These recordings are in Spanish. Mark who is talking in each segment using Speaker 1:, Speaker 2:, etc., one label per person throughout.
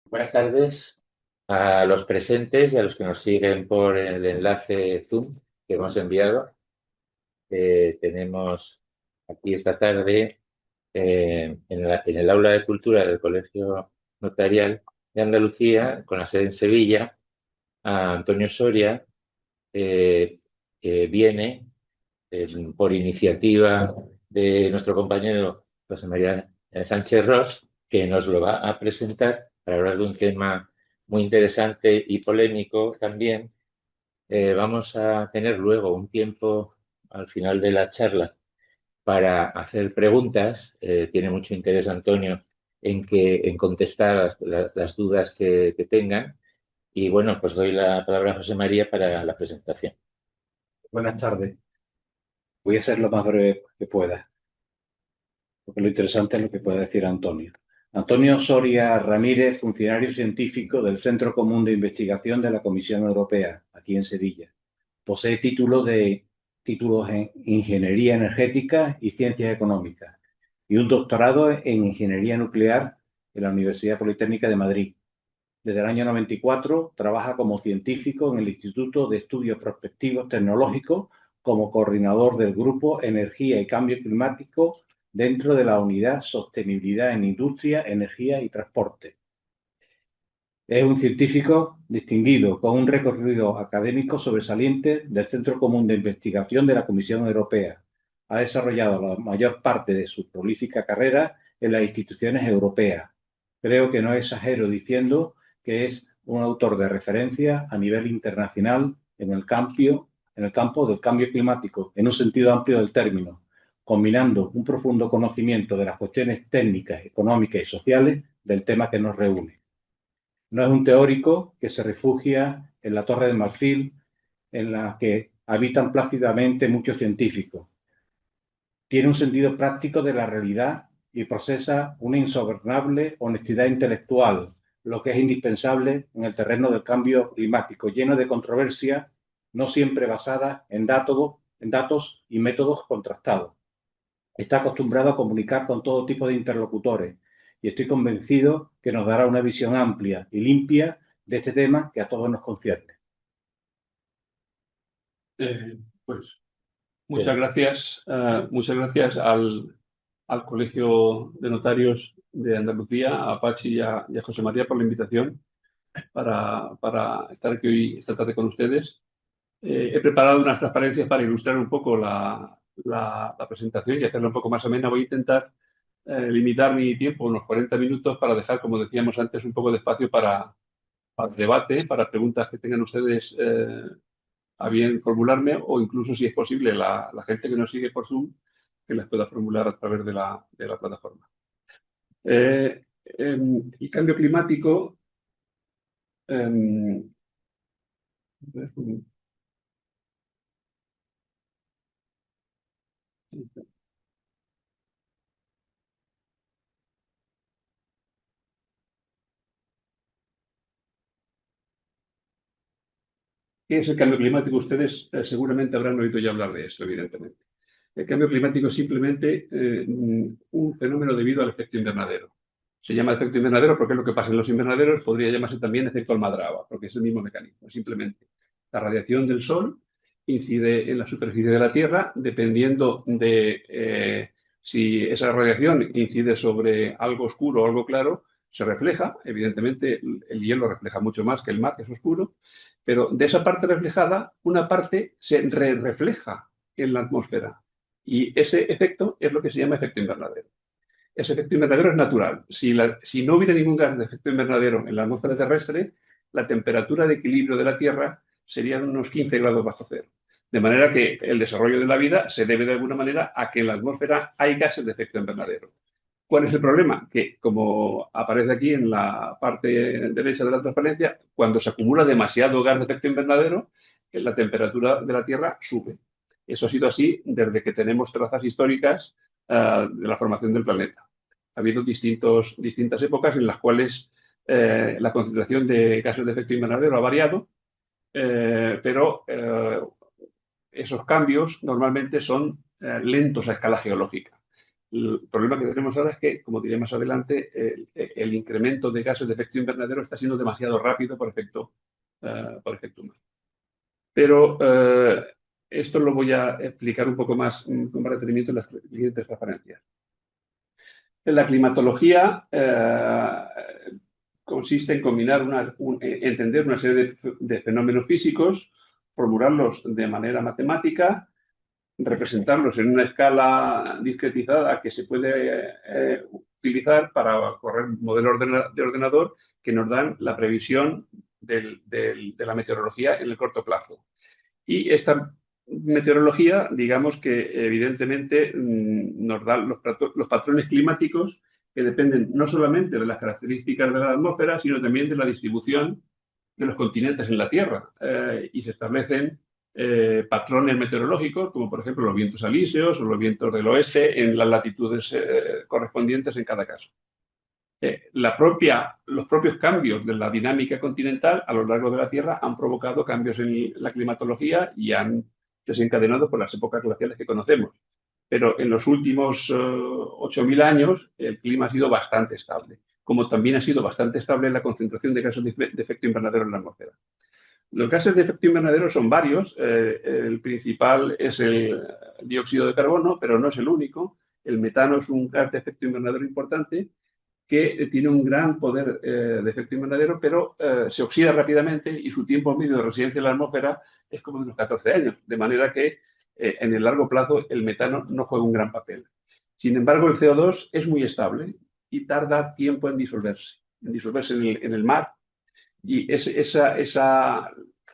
Speaker 1: Buenas tardes a los presentes y a los que nos siguen por el enlace Zoom que hemos enviado. Tenemos aquí esta tarde en el aula de cultura del Colegio Notarial de Andalucía, con la sede en Sevilla, a Antonio Soria, eh, que viene por iniciativa de nuestro compañero José María Sánchez Ros, que nos lo va a presentar para hablar de un tema muy interesante y polémico también. Vamos a tener luego un tiempo al final de la charla para hacer preguntas. Tiene mucho interés Antonio en contestar las dudas que tengan. Y bueno, pues doy la palabra a José María para la presentación.
Speaker 2: Buenas tardes. Voy a ser lo más breve que pueda, porque lo interesante es lo que puede decir Antonio. Antonio Soria Ramírez, funcionario científico del Centro Común de Investigación de la Comisión Europea, aquí en Sevilla. Posee títulos en Ingeniería Energética y Ciencias Económicas y un doctorado en Ingeniería Nuclear en la Universidad Politécnica de Madrid. Desde el año 94 trabaja como científico en el Instituto de Estudios Prospectivos Tecnológicos como coordinador del Grupo Energía y Cambio Climático dentro de la Unidad Sostenibilidad en Industria, Energía y Transporte. Es un científico distinguido con un recorrido académico sobresaliente del Centro Común de Investigación de la Comisión Europea. Ha desarrollado la mayor parte de su prolífica carrera en las instituciones europeas. Creo que no exagero diciendo que es un autor de referencia a nivel internacional en el campo del cambio climático, en un sentido amplio del término, combinando un profundo conocimiento de las cuestiones técnicas, económicas y sociales del tema que nos reúne. No es un teórico que se refugia en la Torre de Marfil, en la que habitan plácidamente muchos científicos. Tiene un sentido práctico de la realidad y procesa una insobornable honestidad intelectual, lo que es indispensable en el terreno del cambio climático, lleno de controversia, no siempre basada en datos y métodos contrastados. Está acostumbrado a comunicar con todo tipo de interlocutores y estoy convencido que nos dará una visión amplia y limpia de este tema que a todos nos concierne.
Speaker 3: Pues
Speaker 1: Bien.
Speaker 3: muchas gracias al Colegio de Notarios de Andalucía, a Pachi y a José María por la invitación para estar aquí hoy, esta tarde con ustedes. He preparado unas transparencias para ilustrar un poco la presentación y hacerla un poco más amena. Voy a intentar limitar mi tiempo, unos 40 minutos, para dejar, como decíamos antes, un poco de espacio para debate, para preguntas que tengan ustedes a bien formularme, o incluso, si es posible, la gente que nos sigue por Zoom, que las pueda formular a través de la plataforma. El cambio climático, em, ¿qué es el cambio climático? Ustedes seguramente habrán oído ya hablar de esto, evidentemente. El cambio climático es simplemente un fenómeno debido al efecto invernadero. Se llama efecto invernadero porque es lo que pasa en los invernaderos. Podría llamarse también efecto almadraba, porque es el mismo mecanismo. Simplemente la radiación del Sol incide en la superficie de la Tierra, dependiendo de si esa radiación incide sobre algo oscuro o algo claro, se refleja. Evidentemente, el hielo refleja mucho más que el mar, que es oscuro, pero de esa parte reflejada, una parte se refleja en la atmósfera. Y ese efecto es lo que se llama efecto invernadero. Ese efecto invernadero es natural. Si no hubiera ningún gas de efecto invernadero en la atmósfera terrestre, la temperatura de equilibrio de la Tierra sería unos 15 grados bajo cero. De manera que el desarrollo de la vida se debe de alguna manera a que en la atmósfera hay gases de efecto invernadero. ¿Cuál es el problema? Que, como aparece aquí en la parte derecha de la transparencia, cuando se acumula demasiado gas de efecto invernadero, la temperatura de la Tierra sube. Eso ha sido así desde que tenemos trazas históricas de la formación del planeta. Ha habido distintas épocas en las cuales la concentración de gases de efecto invernadero ha variado, pero esos cambios normalmente son lentos a escala geológica. El problema que tenemos ahora es que, como diré más adelante, el incremento de gases de efecto invernadero está siendo demasiado rápido por efecto humano. Pero esto lo voy a explicar un poco más con más detenimiento en las siguientes referencias. La climatología consiste en combinar entender una serie de fenómenos físicos, formularlos de manera matemática, representarlos en una escala discretizada que se puede utilizar para correr modelos de ordenador que nos dan la previsión de la meteorología en el corto plazo. Y esta meteorología, digamos que evidentemente nos da los patrones climáticos que dependen no solamente de las características de la atmósfera, sino también de la distribución de los continentes en la Tierra. Y se establecen patrones meteorológicos, como por ejemplo los vientos alisios o los vientos del oeste, en las latitudes correspondientes en cada caso. Los propios cambios de la dinámica continental a lo largo de la Tierra han provocado cambios en la climatología y han desencadenado por las épocas glaciales que conocemos. Pero en los últimos 8.000 años el clima ha sido bastante estable, como también ha sido bastante estable la concentración de gases de efecto invernadero en la atmósfera. Los gases de efecto invernadero son varios. El principal es el dióxido de carbono, pero no es el único. El metano es un gas de efecto invernadero importante que tiene un gran poder de efecto invernadero, pero se oxida rápidamente y su tiempo medio de residencia en la atmósfera es como de unos 14 años, de manera que en el largo plazo el metano no juega un gran papel. Sin embargo, el CO2 es muy estable y tarda tiempo en disolverse en el mar, y esa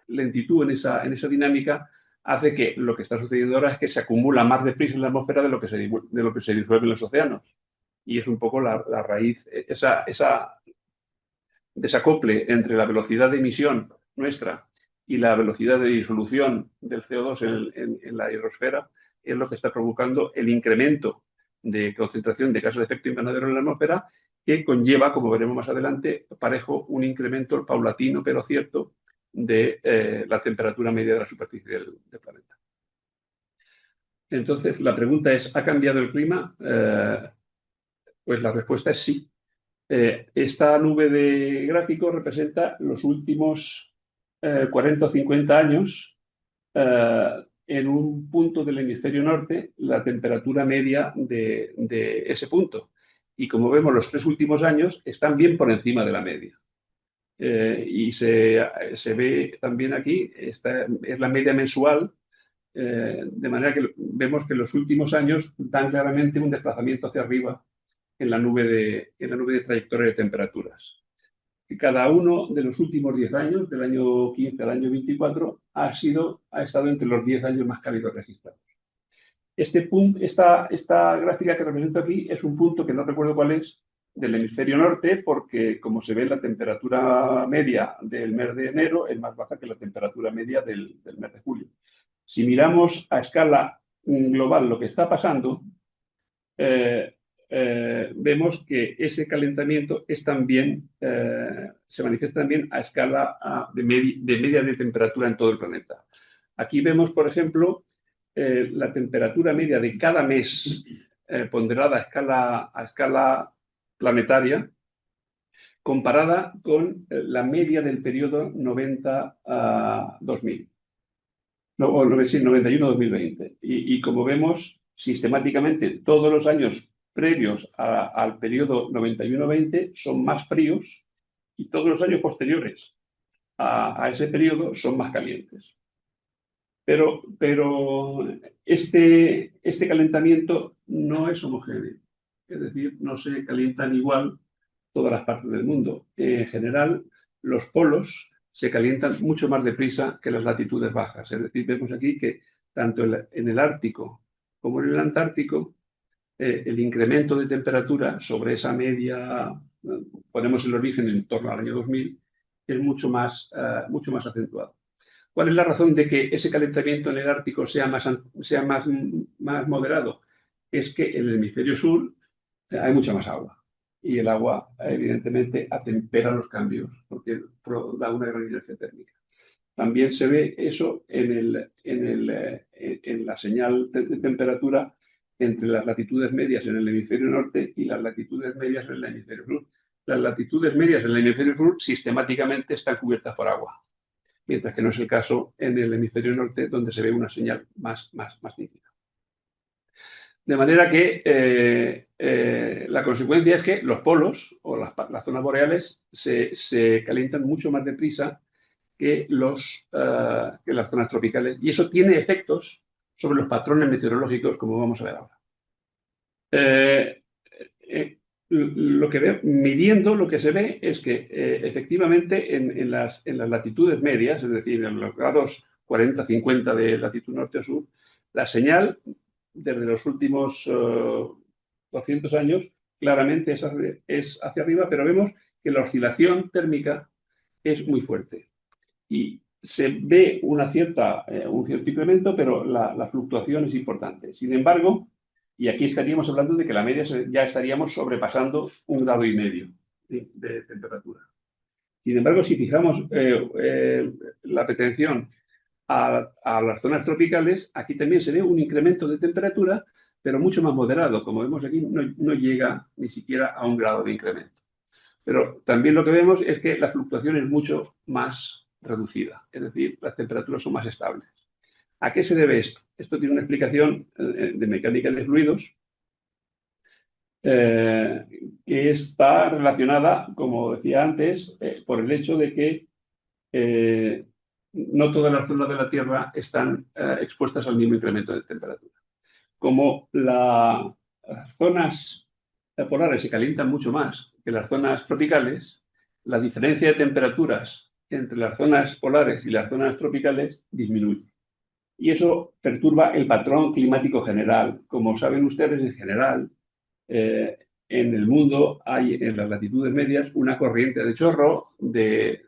Speaker 3: lentitud en esa dinámica hace que lo que está sucediendo ahora es que se acumula más deprisa en la atmósfera de lo que se disuelve en los océanos. Y es un poco la raíz, esa desacople entre la velocidad de emisión nuestra y la velocidad de disolución del CO2 en la hidrosfera es lo que está provocando el incremento de concentración de gases de efecto invernadero en la atmósfera, que conlleva, como veremos más adelante, parejo un incremento paulatino pero cierto de la temperatura media de la superficie del planeta. Entonces, la pregunta es, ¿ha cambiado el clima? Pues la respuesta es sí. Esta nube de gráficos representa los últimos 40 o 50 años en un punto del hemisferio norte, la temperatura media de ese punto. Y como vemos, los 3 últimos años están bien por encima de la media. Y se ve también aquí, esta es la media mensual, de manera que vemos que los últimos años dan claramente un desplazamiento hacia arriba en la nube de trayectoria de temperaturas. Cada uno de los últimos 10 años, del año 15 al año 24, ha estado entre los 10 años más cálidos registrados. Esta gráfica que represento aquí es un punto que no recuerdo cuál es, del hemisferio norte, porque como se ve, la temperatura media del mes de enero es más baja que la temperatura media del mes de julio. Si miramos a escala global lo que está pasando, vemos que ese calentamiento es también, se manifiesta también a escala de media de temperatura en todo el planeta. Aquí vemos, por ejemplo, la temperatura media de cada mes ponderada a escala planetaria, comparada con la media del periodo 90 a 2000. No, 91-2020. Y como vemos, sistemáticamente todos los años previos al periodo 91-20 son más fríos y todos los años posteriores a ese periodo son más calientes. Pero este calentamiento no es homogéneo, es decir, no se calientan igual todas las partes del mundo. En general, los polos se calientan mucho más deprisa que las latitudes bajas. Es decir, vemos aquí que tanto en el Ártico como en el Antártico, el incremento de temperatura sobre esa media, ponemos el origen en torno al año 2000, es mucho más acentuado. ¿Cuál es la razón de que ese calentamiento en el Ártico sea más moderado? Es que en el hemisferio sur hay mucha más agua. Y el agua, evidentemente, atempera los cambios porque da una gran inercia térmica. También se ve eso en la señal de temperatura entre las latitudes medias en el hemisferio norte y las latitudes medias en el hemisferio sur. Las latitudes medias en el hemisferio sur sistemáticamente están cubiertas por agua, mientras que no es el caso en el hemisferio norte, donde se ve una señal más nítida. De manera que la consecuencia es que los polos o las zonas boreales se calientan mucho más deprisa que las zonas tropicales, y eso tiene efectos sobre los patrones meteorológicos, como vamos a ver ahora. Midiendo, lo que se ve es que efectivamente en las latitudes medias, es decir, en los grados 40-50 de latitud norte a sur, la señal desde los últimos 200 años claramente es hacia arriba, pero vemos que la oscilación térmica es muy fuerte. Y se ve un cierto incremento, pero la fluctuación es importante. Sin embargo, y aquí estaríamos hablando de que la media ya estaríamos sobrepasando 1,5 grados de temperatura. Sin embargo, si fijamos la atención a las zonas tropicales, aquí también se ve un incremento de temperatura, pero mucho más moderado. Como vemos aquí, no llega ni siquiera a 1 grado de incremento. Pero también lo que vemos es que la fluctuación es mucho más reducida, es decir, las temperaturas son más estables. ¿A qué se debe esto? Esto tiene una explicación de mecánica de fluidos que está relacionada, como decía antes, por el hecho de que no todas las zonas de la Tierra están expuestas al mismo incremento de temperatura. Como las zonas polares se calientan mucho más que las zonas tropicales, la diferencia de temperaturas entre las zonas polares y las zonas tropicales disminuye. Y eso perturba el patrón climático general. Como saben ustedes, en general, en el mundo hay en las latitudes medias una corriente de chorro de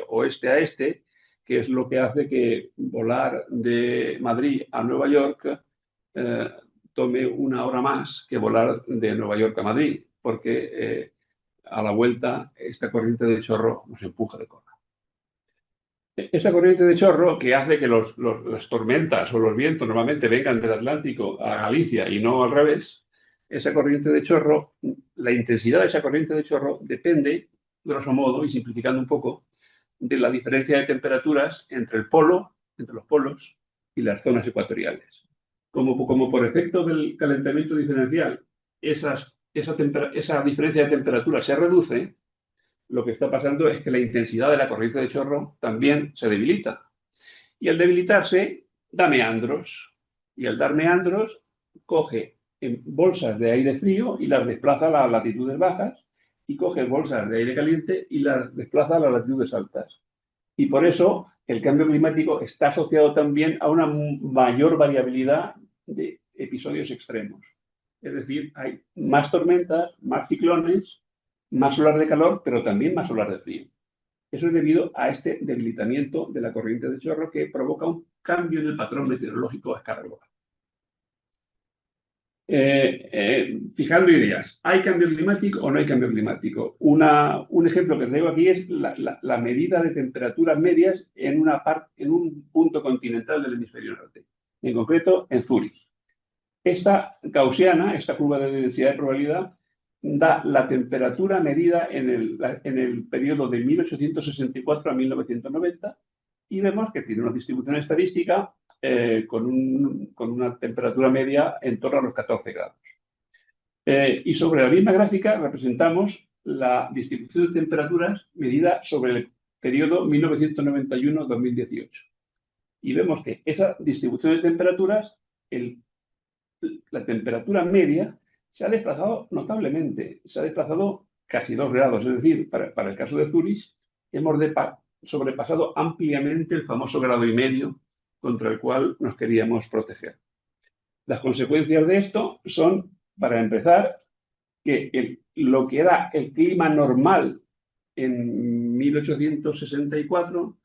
Speaker 3: oeste a este, que es lo que hace que volar de Madrid a Nueva York tome 1 hora más que volar de Nueva York a Madrid, porque a la vuelta esta corriente de chorro nos empuja de cola. Esta corriente de chorro, que hace que las tormentas o los vientos normalmente vengan del Atlántico a Galicia y no al revés, esa corriente de chorro, la intensidad de esa corriente de chorro depende, grosso modo, y simplificando un poco, de la diferencia de temperaturas entre los polos y las zonas ecuatoriales. Como por efecto del calentamiento diferencial, esa diferencia de temperatura se reduce, lo que está pasando es que la intensidad de la corriente de chorro también se debilita. Y al debilitarse, da meandros. Y al dar meandros, coge bolsas de aire frío y las desplaza a las latitudes bajas, y coge bolsas de aire caliente y las desplaza a las latitudes altas. Y por eso el cambio climático está asociado también a una mayor variabilidad de episodios extremos. Es decir, hay más tormentas, más ciclones, más olas de calor, pero también más olas de frío. Eso es debido a este debilitamiento de la corriente de chorro que provoca un cambio en el patrón meteorológico a escala global. Fijando ideas, ¿hay cambio climático o no hay cambio climático? Un ejemplo que traigo aquí es la medida de temperaturas medias en un punto continental del hemisferio norte, en concreto en Zúrich. Esta gaussiana, esta curva de densidad de probabilidad, da la temperatura medida en el periodo de 1864 a 1990 y vemos que tiene una distribución estadística con una temperatura media en torno a los 14 grados. Y sobre la misma gráfica representamos la distribución de temperaturas medida sobre el periodo 1991-2018. Y vemos que esa distribución de temperaturas, la temperatura media, se ha desplazado notablemente, se ha desplazado casi 2 grados, es decir, para el caso de Zúrich, hemos sobrepasado ampliamente el famoso 1,5 grados contra el cual nos queríamos proteger. Las consecuencias de esto son, para empezar, que lo que era el clima normal en 1864,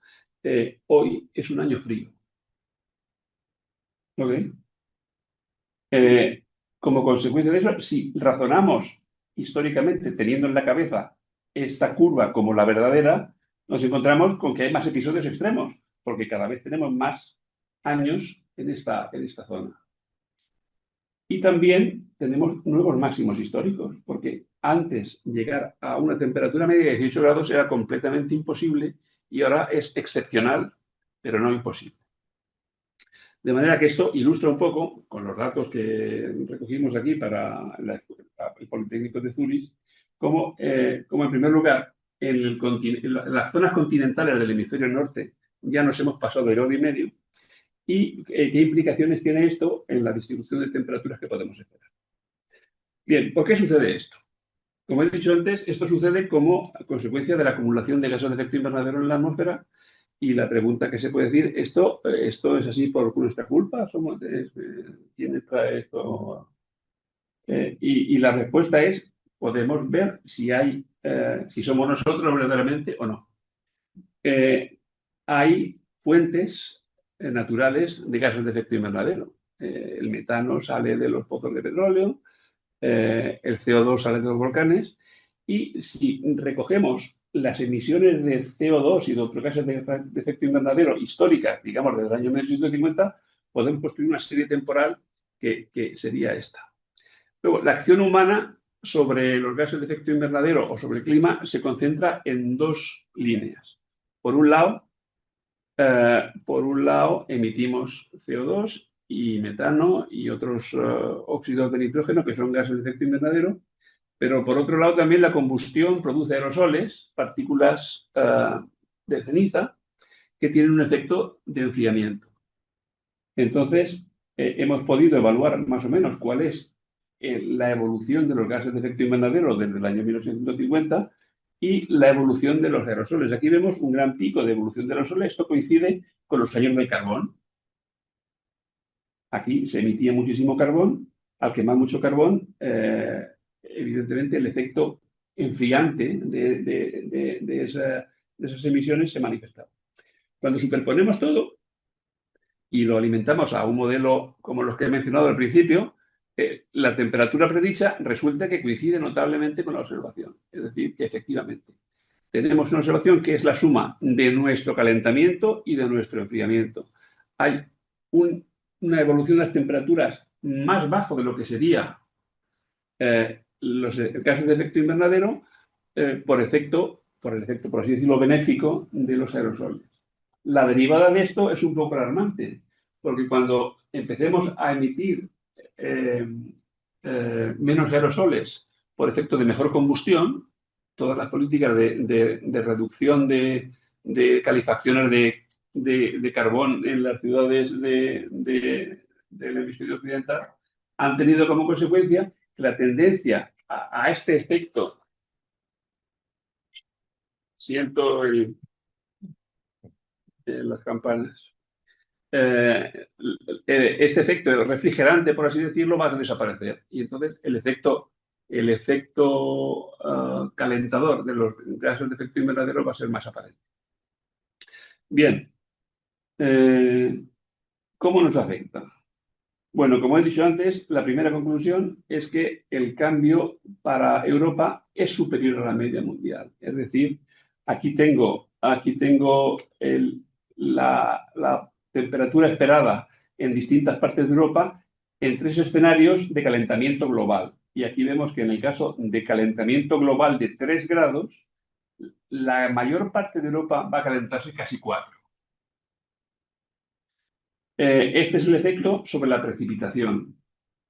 Speaker 3: hoy es un año frío. ¿Ok? Como consecuencia de eso, si razonamos históricamente teniendo en la cabeza esta curva como la verdadera, nos encontramos con que hay más episodios extremos, porque cada vez tenemos más años en esta zona. Y también tenemos nuevos máximos históricos, porque antes llegar a una temperatura media de 18 grados era completamente imposible y ahora es excepcional, pero no imposible. De manera que esto ilustra un poco, con los datos que recogimos aquí para el Politécnico de Zurich, cómo en primer lugar, en las zonas continentales del hemisferio norte ya nos hemos pasado del grado y medio, y qué implicaciones tiene esto en la distribución de temperaturas que podemos esperar. Bien, ¿por qué sucede esto? Como he dicho antes, esto sucede como consecuencia de la acumulación de gases de efecto invernadero en la atmósfera. Y la pregunta que se puede decir, ¿esto es así por nuestra culpa? ¿Quién trae esto? Y la respuesta es, podemos ver si somos nosotros verdaderamente o no. Hay fuentes naturales de gases de efecto invernadero. El metano sale de los pozos de petróleo, el CO2 sale de los volcanes, y si recogemos las emisiones de CO2 y de otros gases de efecto invernadero históricas, digamos, desde el año 1950, podemos construir una serie temporal que sería esta. Luego, la acción humana sobre los gases de efecto invernadero o sobre el clima se concentra en dos líneas. Por un lado, emitimos CO2 y metano y otros óxidos de nitrógeno, que son gases de efecto invernadero, pero por otro lado también la combustión produce aerosoles, partículas de ceniza, que tienen un efecto de enfriamiento. Entonces, hemos podido evaluar más o menos cuál es la evolución de los gases de efecto invernadero desde el año 1850 y la evolución de los aerosoles. Aquí vemos un gran pico de evolución de aerosoles. Esto coincide con los años del carbón. Aquí se emitía muchísimo carbón. Al quemar mucho carbón, evidentemente el efecto enfriante de esas emisiones se manifestaba. Cuando superponemos todo y lo alimentamos a un modelo como los que he mencionado al principio, la temperatura predicha resulta que coincide notablemente con la observación. Es decir, que efectivamente tenemos una observación que es la suma de nuestro calentamiento y de nuestro enfriamiento. Hay una evolución de las temperaturas más bajo de lo que sería los gases de efecto invernadero por el efecto, por así decirlo, benéfico de los aerosoles. La derivada de esto es un poco alarmante, porque cuando empecemos a emitir menos aerosoles por efecto de mejor combustión, todas las políticas de reducción de calefacciones de carbón en las ciudades del hemisferio occidental han tenido como consecuencia que la tendencia a este efecto, siento las campanas, este efecto refrigerante, por así decirlo, va a desaparecer. Y entonces el efecto calentador de los gases de efecto invernadero va a ser más aparente. Bien, ¿cómo nos afecta? Bueno, como he dicho antes, la primera conclusión es que el cambio para Europa es superior a la media mundial. Es decir, aquí tengo la temperatura esperada en distintas partes de Europa en tres escenarios de calentamiento global. Y aquí vemos que en el caso de calentamiento global de 3 grados, la mayor parte de Europa va a calentarse casi 4. Este es el efecto sobre la precipitación.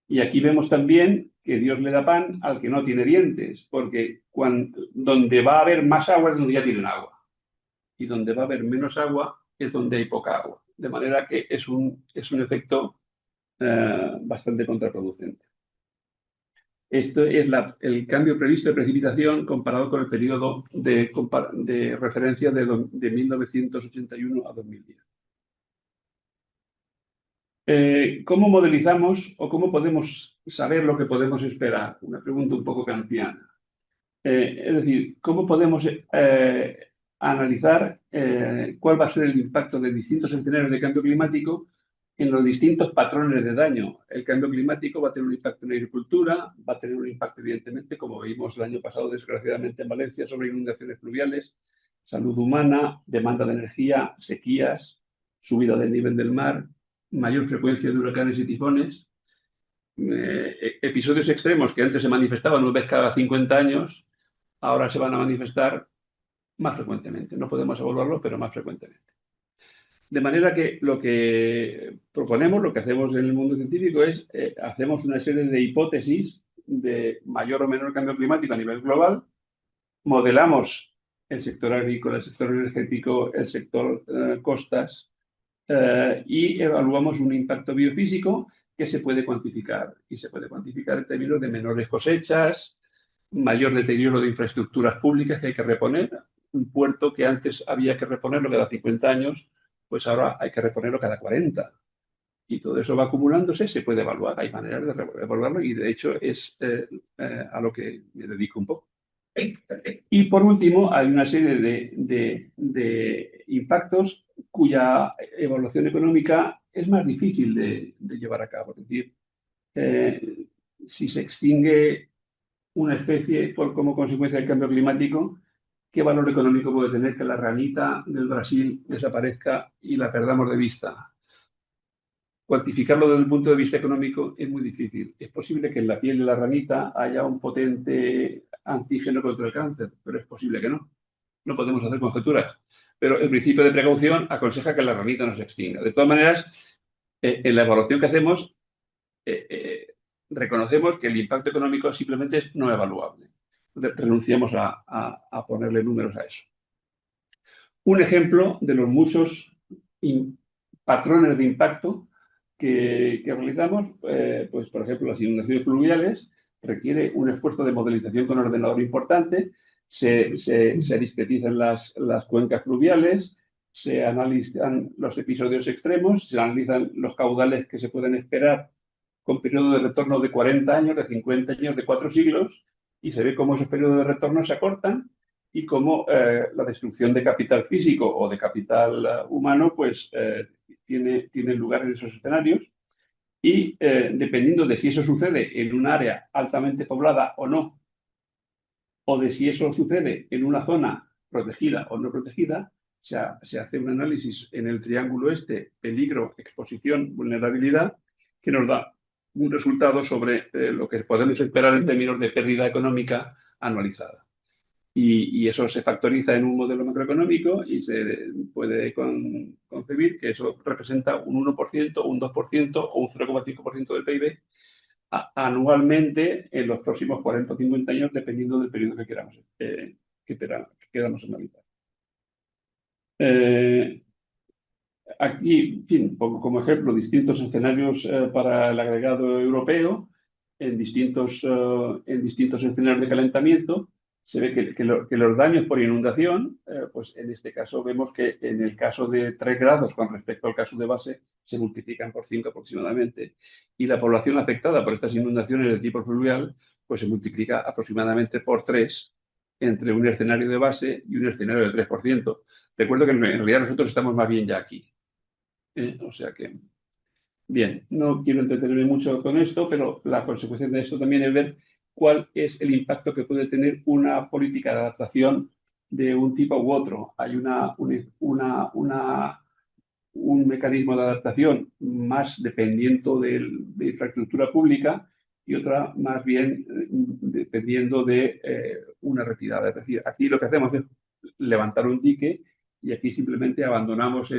Speaker 3: Y aquí vemos también que Dios le da pan al que no tiene dientes, porque donde va a haber más agua es donde ya tienen agua. Y donde va a haber menos agua es donde hay poca agua. De manera que es un efecto bastante contraproducente. Esto es el cambio previsto de precipitación comparado con el periodo de referencia de 1981 a 2010. ¿Cómo modelizamos o cómo podemos saber lo que podemos esperar? Una pregunta un poco kantiana. Es decir, ¿cómo podemos analizar cuál va a ser el impacto de distintos escenarios de cambio climático en los distintos patrones de daño? El cambio climático va a tener un impacto en la agricultura, va a tener un impacto, evidentemente, como vimos el año pasado, desgraciadamente, en Valencia, sobre inundaciones fluviales, salud humana, demanda de energía, sequías, subida del nivel del mar, mayor frecuencia de huracanes y tifones. episodios extremos que antes se manifestaban una vez cada 50 años, ahora se van a manifestar más frecuentemente. No podemos evaluarlo, pero más frecuentemente. De manera que lo que proponemos, lo que hacemos en el mundo científico es, hacemos una serie de hipótesis de mayor o menor cambio climático a nivel global, modelamos el sector agrícola, el sector energético, el sector costas, y evaluamos un impacto biofísico que se puede cuantificar. Y se puede cuantificar en términos de menores cosechas, mayor deterioro de infraestructuras públicas que hay que reponer. Un puerto que antes había que reponerlo cada 50 años, pues ahora hay que reponerlo cada 40. Y todo eso va acumulándose, se puede evaluar. Hay maneras de evaluarlo y de hecho es a lo que me dedico un poco. Y por último, hay una serie de impactos cuya evaluación económica es más difícil de llevar a cabo. Es decir, si se extingue una especie como consecuencia del cambio climático, ¿qué valor económico puede tener que la ranita del Brasil desaparezca y la perdamos de vista? Cuantificarlo desde el punto de vista económico es muy difícil. Es posible que en la piel de la ranita haya un potente antígeno contra el cáncer, pero es posible que no. No podemos hacer conjeturas. Pero el principio de precaución aconseja que la ranita no se extinga. De todas maneras, en la evaluación que hacemos, reconocemos que el impacto económico simplemente es no evaluable. Renunciamos a ponerle números a eso. Un ejemplo de los muchos patrones de impacto que realizamos, pues por ejemplo, las inundaciones fluviales requiere un esfuerzo de modelización con ordenador importante, se discretizan las cuencas fluviales, se analizan los episodios extremos, se analizan los caudales que se pueden esperar con periodo de retorno de 40 años, de 50 años, de 4 siglos, y se ve cómo esos periodos de retorno se acortan y cómo la destrucción de capital físico o de capital humano pues tiene lugar en esos escenarios. Y dependiendo de si eso sucede en un área altamente poblada o no, o de si eso sucede en una zona protegida o no protegida, se hace un análisis en el triángulo este, peligro, exposición, vulnerabilidad, que nos da un resultado sobre lo que podemos esperar en términos de pérdida económica anualizada. Y eso se factoriza en un modelo macroeconómico y se puede concebir que eso representa un 1%, un 2% o un 0,5% del PIB anualmente en los próximos 40 o 50 años, dependiendo del periodo que queramos analizar. Aquí, en fin, pongo como ejemplo distintos escenarios para el agregado europeo en distintos escenarios de calentamiento. Se ve que los daños por inundación, pues en este caso vemos que en el caso de 3 grados con respecto al caso de base, se multiplican por 5 aproximadamente. Y la población afectada por estas inundaciones de tipo fluvial, pues se multiplica aproximadamente por 3 entre un escenario de base y un escenario de 3%. Recuerdo que en realidad nosotros estamos más bien ya aquí. O sea que, bien, no quiero entretenerme mucho con esto, pero la consecuencia de esto también es ver cuál es el impacto que puede tener una política de adaptación de un tipo u otro. Hay un mecanismo de adaptación más dependiendo de infraestructura pública y otra más bien dependiendo de una retirada. Es decir, aquí lo que hacemos es levantar un dique y aquí simplemente abandonamos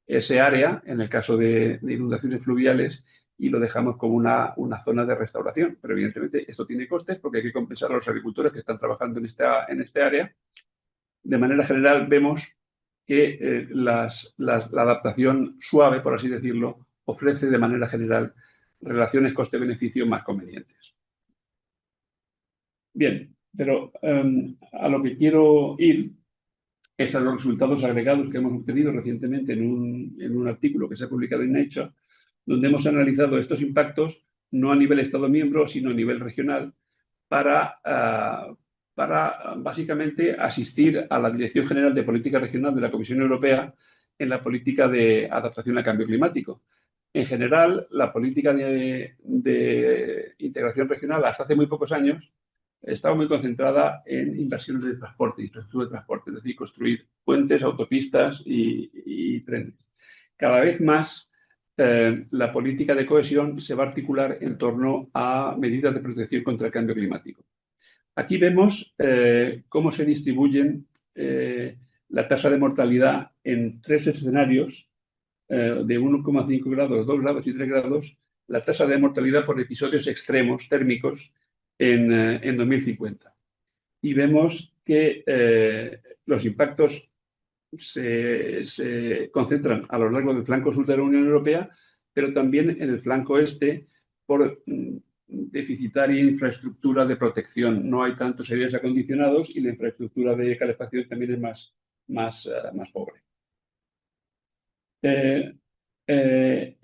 Speaker 3: ese área, en el caso de inundaciones fluviales, y lo dejamos como una zona de restauración. Pero evidentemente esto tiene costes porque hay que compensar a los agricultores que están trabajando en este área. De manera general vemos que la adaptación suave, por así decirlo, ofrece de manera general relaciones coste-beneficio más convenientes. Bien, pero a lo que quiero ir es a los resultados agregados que hemos obtenido recientemente en un artículo que se ha publicado en Nature, donde hemos analizado estos impactos no a nivel Estado miembro, sino a nivel regional, para básicamente asistir a la Dirección General de Política Regional de la Comisión Europea en la política de adaptación al cambio climático. En general, la política de integración regional hasta hace muy pocos años estaba muy concentrada en inversiones de transporte, infraestructura de transporte, es decir, construir puentes, autopistas y trenes. Cada vez más la política de cohesión se va a articular en torno a medidas de protección contra el cambio climático. Aquí vemos cómo se distribuyen la tasa de mortalidad en 3 escenarios de 1,5 grados, 2 grados y 3 grados, la tasa de mortalidad por episodios extremos térmicos en 2050. Y vemos que los impactos se concentran a lo largo del flanco sur de la Unión Europea, pero también en el flanco este por deficitaria infraestructura de protección. No hay tantos aires acondicionados y la infraestructura de calefacción también es más pobre. En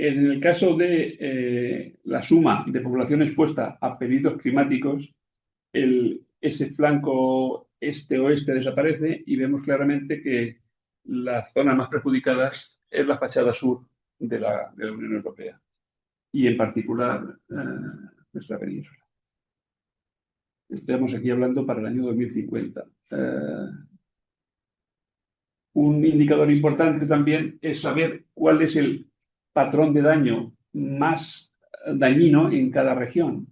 Speaker 3: el caso de la suma de población expuesta a peligros climáticos, ese flanco este-oeste desaparece y vemos claramente que las zonas más perjudicadas es la fachada sur de la Unión Europea y en particular nuestra península. Estamos aquí hablando para el año 2050. Un indicador importante también es saber cuál es el patrón de daño más dañino en cada región.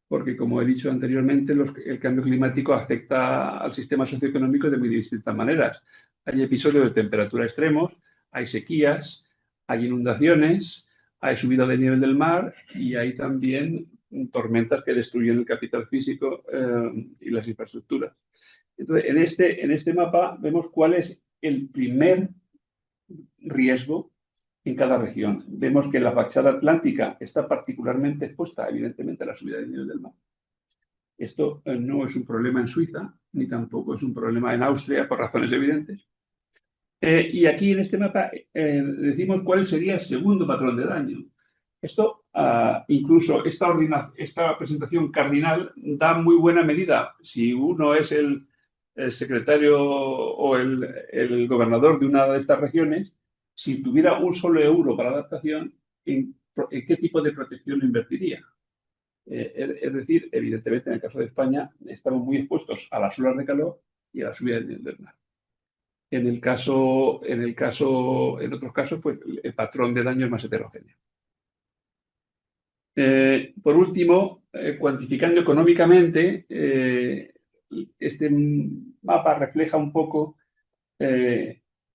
Speaker 3: Porque, como he dicho anteriormente, el cambio climático afecta al sistema socioeconómico de muy distintas maneras. Hay episodios de temperatura extremos, hay sequías, hay inundaciones, hay subida del nivel del mar y hay también tormentas que destruyen el capital físico y las infraestructuras. Entonces, en este mapa vemos cuál es el primer riesgo en cada región. Vemos que la fachada atlántica está particularmente expuesta, evidentemente, a la subida del nivel del mar. Esto no es un problema en Suiza, ni tampoco es un problema en Austria, por razones evidentes. Y aquí en este mapa decimos cuál sería el segundo patrón de daño. Esto, incluso esta presentación cardinal da muy buena medida. Si uno es el secretario o el gobernador de una de estas regiones, si tuviera un solo euro para adaptación, ¿en qué tipo de protección invertiría? Es decir, evidentemente, en el caso de España, estamos muy expuestos a las olas de calor y a la subida del nivel del mar. En otros casos, pues el patrón de daño es más heterogéneo. Por último, cuantificando económicamente, este mapa refleja un poco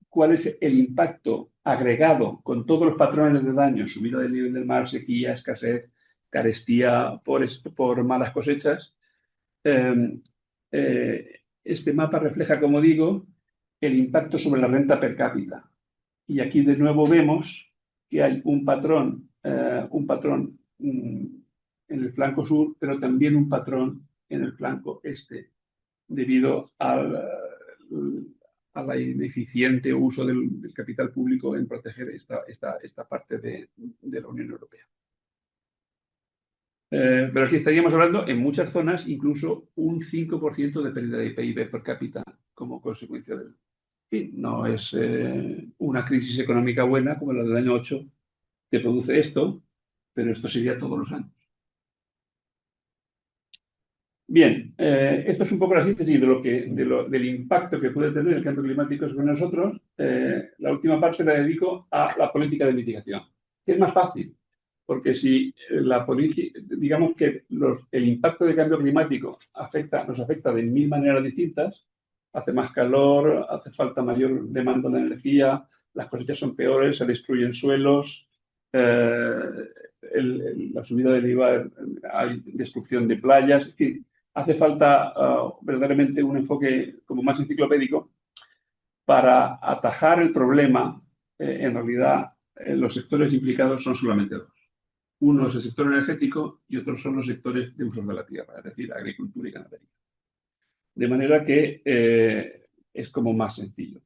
Speaker 3: cuál es el impacto agregado con todos los patrones de daño, subida del nivel del mar, sequía, escasez, carestía por malas cosechas. Este mapa refleja, como digo, el impacto sobre la renta per cápita. Y aquí de nuevo vemos que hay un patrón en el flanco sur, pero también un patrón en el flanco este, debido al ineficiente uso del capital público en proteger esta parte de la Unión Europea. Pero aquí estaríamos hablando, en muchas zonas, incluso un 5% de pérdida de PIB per cápita como consecuencia del... No es una crisis económica buena como la del año 8 que produce esto, pero esto sería todos los años. Bien, esto es un poco la síntesis del impacto que puede tener el cambio climático sobre nosotros. La última parte la dedico a la política de mitigación, que es más fácil, porque si digamos que el impacto del cambio climático nos afecta de 1000 maneras distintas, hace más calor, hace falta mayor demanda de energía, las cosechas son peores, se destruyen suelos, la subida del IVA, hay destrucción de playas, es decir, hace falta verdaderamente un enfoque como más enciclopédico para atajar el problema. En realidad, los sectores implicados son solamente dos. Uno es el sector energético y otros son los sectores de usos de la tierra, es decir, agricultura y ganadería. De manera que es como más sencillo.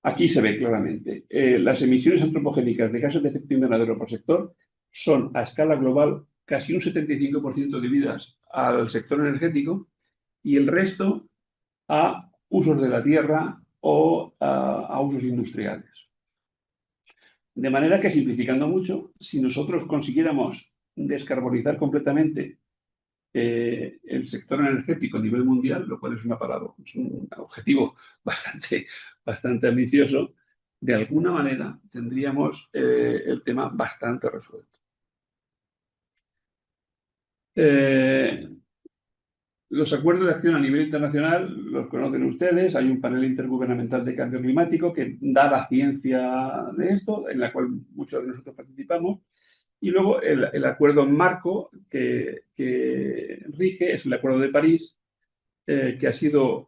Speaker 3: Aquí se ve claramente. Las emisiones antropogénicas de gases de efecto invernadero por sector son a escala global casi un 75% debidas al sector energético y el resto a usos de la tierra o a usos industriales. De manera que, simplificando mucho, si nosotros consiguiéramos descarbonizar completamente el sector energético a nivel mundial, lo cual es un objetivo bastante ambicioso, de alguna manera tendríamos el tema bastante resuelto. Los acuerdos de acción a nivel internacional los conocen ustedes. Hay un panel intergubernamental de cambio climático que da la ciencia de esto, en la cual muchos de nosotros participamos. Y luego el acuerdo marco que rige es el Acuerdo de París, que ha sido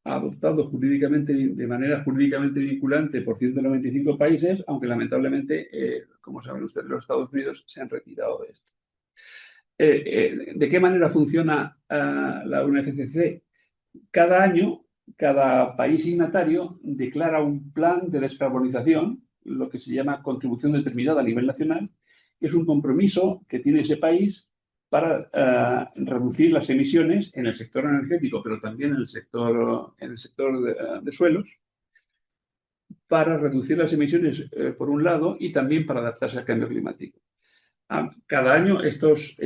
Speaker 3: adoptado jurídicamente, de manera jurídicamente vinculante por 195 países, aunque lamentablemente, como saben ustedes, los Estados Unidos se han retirado de esto. ¿De qué manera funciona la UNFCCC? Cada año, cada país signatario declara un plan de descarbonización, lo que se llama contribución determinada a nivel nacional, que es un compromiso que tiene ese país para reducir las emisiones en el sector energético, pero también en el sector de suelos, para reducir las emisiones por un lado y también para adaptarse al cambio climático. Cada año estos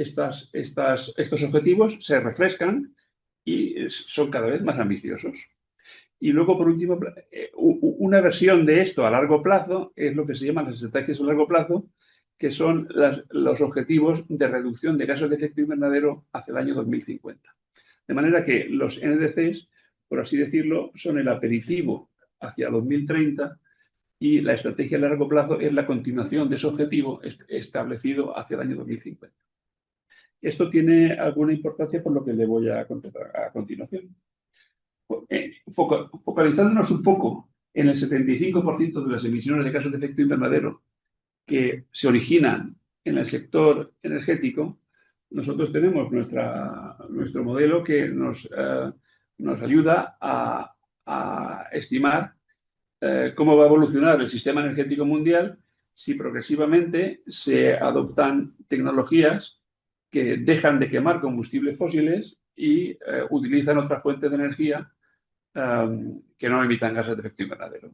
Speaker 3: objetivos se refrescan y son cada vez más ambiciosos. Y luego, por último, una versión de esto a largo plazo es lo que se llama las estrategias a largo plazo, que son los objetivos de reducción de gases de efecto invernadero hacia el año 2050. De manera que los NDCs, por así decirlo, son el aperitivo hacia 2030 y la estrategia a largo plazo es la continuación de ese objetivo establecido hacia el año 2050. Esto tiene alguna importancia por lo que le voy a contar a continuación. Focalizándonos un poco en el 75% de las emisiones de gases de efecto invernadero que se originan en el sector energético, nosotros tenemos nuestro modelo que nos ayuda a estimar cómo va a evolucionar el sistema energético mundial si progresivamente se adoptan tecnologías que dejan de quemar combustibles fósiles y utilizan otras fuentes de energía que no emitan gases de efecto invernadero.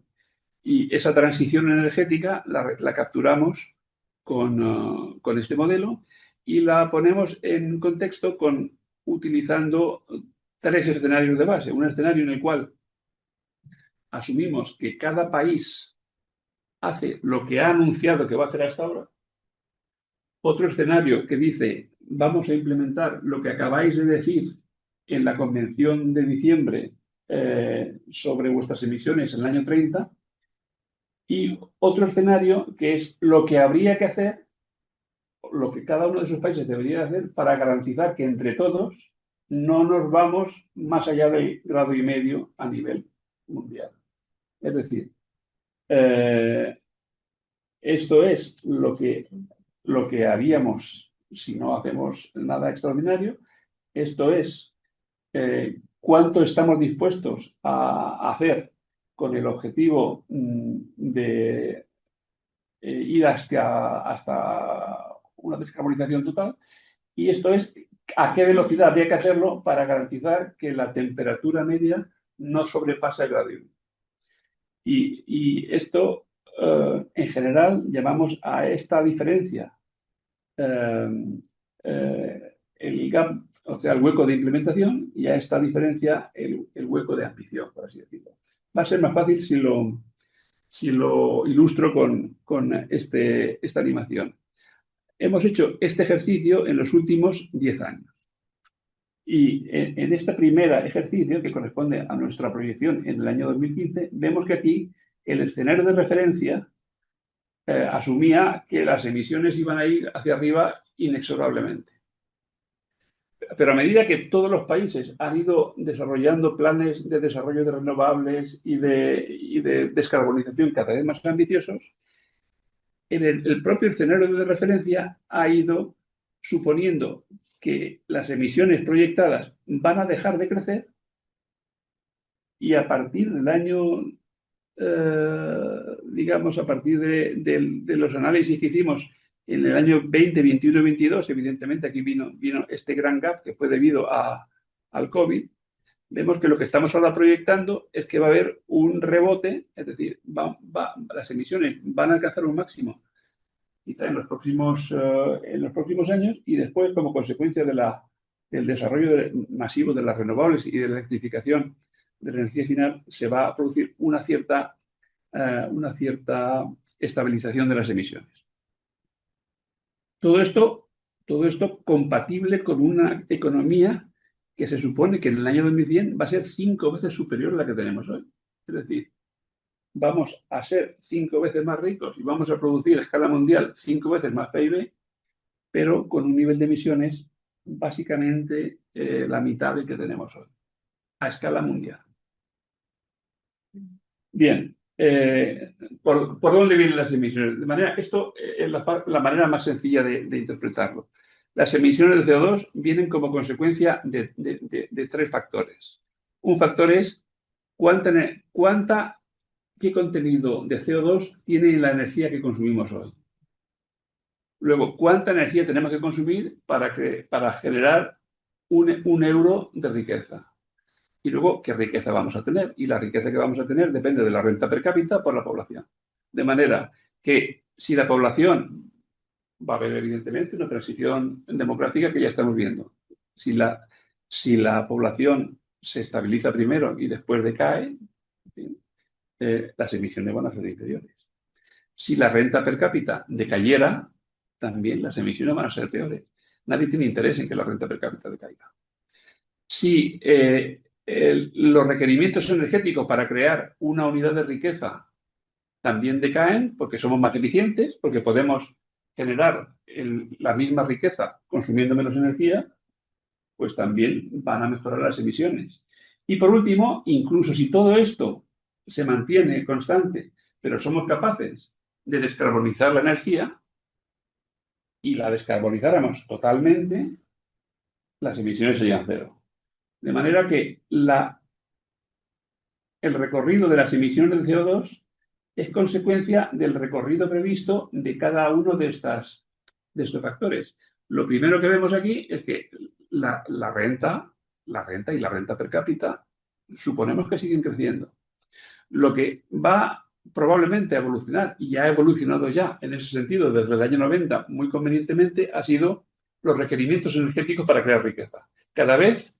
Speaker 3: Y esa transición energética la capturamos con este modelo y la ponemos en contexto utilizando 3 escenarios de base. Un escenario en el cual asumimos que cada país hace lo que ha anunciado que va a hacer hasta ahora. Otro escenario que dice, vamos a implementar lo que acabáis de decir en la convención de diciembre sobre vuestras emisiones en el año 30. Y otro escenario que es lo que habría que hacer, lo que cada uno de esos países debería hacer para garantizar que entre todos no nos vamos más allá del 1,5 grados a nivel mundial. Es decir, esto es lo que haríamos si no hacemos nada extraordinario. Esto es cuánto estamos dispuestos a hacer con el objetivo de ir hasta una descarbonización total. Y esto es a qué velocidad habría que hacerlo para garantizar que la temperatura media no sobrepasa el 1,5 grados. Y esto, en general, llamamos a esta diferencia el gap, o sea, el hueco de implementación, y a esta diferencia el hueco de ambición, por así decirlo. Va a ser más fácil si lo ilustro con esta animación. Hemos hecho este ejercicio en los últimos 10 años. Y en este primer ejercicio, que corresponde a nuestra proyección en el año 2015, vemos que aquí el escenario de referencia asumía que las emisiones iban a ir hacia arriba inexorablemente. Pero a medida que todos los países han ido desarrollando planes de desarrollo de renovables y de descarbonización cada vez más ambiciosos, el propio escenario de referencia ha ido suponiendo que las emisiones proyectadas van a dejar de crecer y a partir del año, digamos, a partir de los análisis que hicimos en el año 20, 21 y 22, evidentemente aquí vino este gran gap que fue debido al COVID. Vemos que lo que estamos ahora proyectando es que va a haber un rebote, es decir, las emisiones van a alcanzar un máximo quizá en los próximos años, y después, como consecuencia del desarrollo masivo de las renovables y de la electrificación de la energía final, se va a producir una cierta una cierta estabilización de las emisiones. Todo esto compatible con una economía que se supone que en el año 2100 va a ser 5 veces superior a la que tenemos hoy. Es decir, vamos a ser 5 veces más ricos y vamos a producir a escala mundial 5 veces más PIB, pero con un nivel de emisiones básicamente la mitad del que tenemos hoy, a escala mundial. Bien, ¿por dónde vienen las emisiones? De manera, esto es la manera más sencilla de interpretarlo. Las emisiones de CO2 vienen como consecuencia de 3 factores. Un factor es qué contenido de CO2 tiene la energía que consumimos hoy. Luego, ¿cuánta energía tenemos que consumir para generar un euro de riqueza? Y luego, ¿qué riqueza vamos a tener? Y la riqueza que vamos a tener depende de la renta per cápita por la población. De manera que si la población va a haber, evidentemente, una transición demográfica que ya estamos viendo. Si la población se estabiliza primero y después decae, las emisiones van a ser inferiores. Si la renta per cápita decayera, también las emisiones van a ser peores. Nadie tiene interés en que la renta per cápita decaiga. Si los requerimientos energéticos para crear una unidad de riqueza también decaen porque somos más eficientes, porque podemos generar la misma riqueza consumiendo menos energía, pues también van a mejorar las emisiones. Y por último, incluso si todo esto se mantiene constante, pero somos capaces de descarbonizar la energía y la descarbonizáramos totalmente, las emisiones serían cero. De manera que el recorrido de las emisiones de CO2 es consecuencia del recorrido previsto de cada uno de estos factores. Lo primero que vemos aquí es que la renta y la renta per cápita suponemos que siguen creciendo. Lo que va probablemente a evolucionar, y ya ha evolucionado ya en ese sentido desde el año 90 muy convenientemente, ha sido los requerimientos energéticos para crear riqueza. Cada vez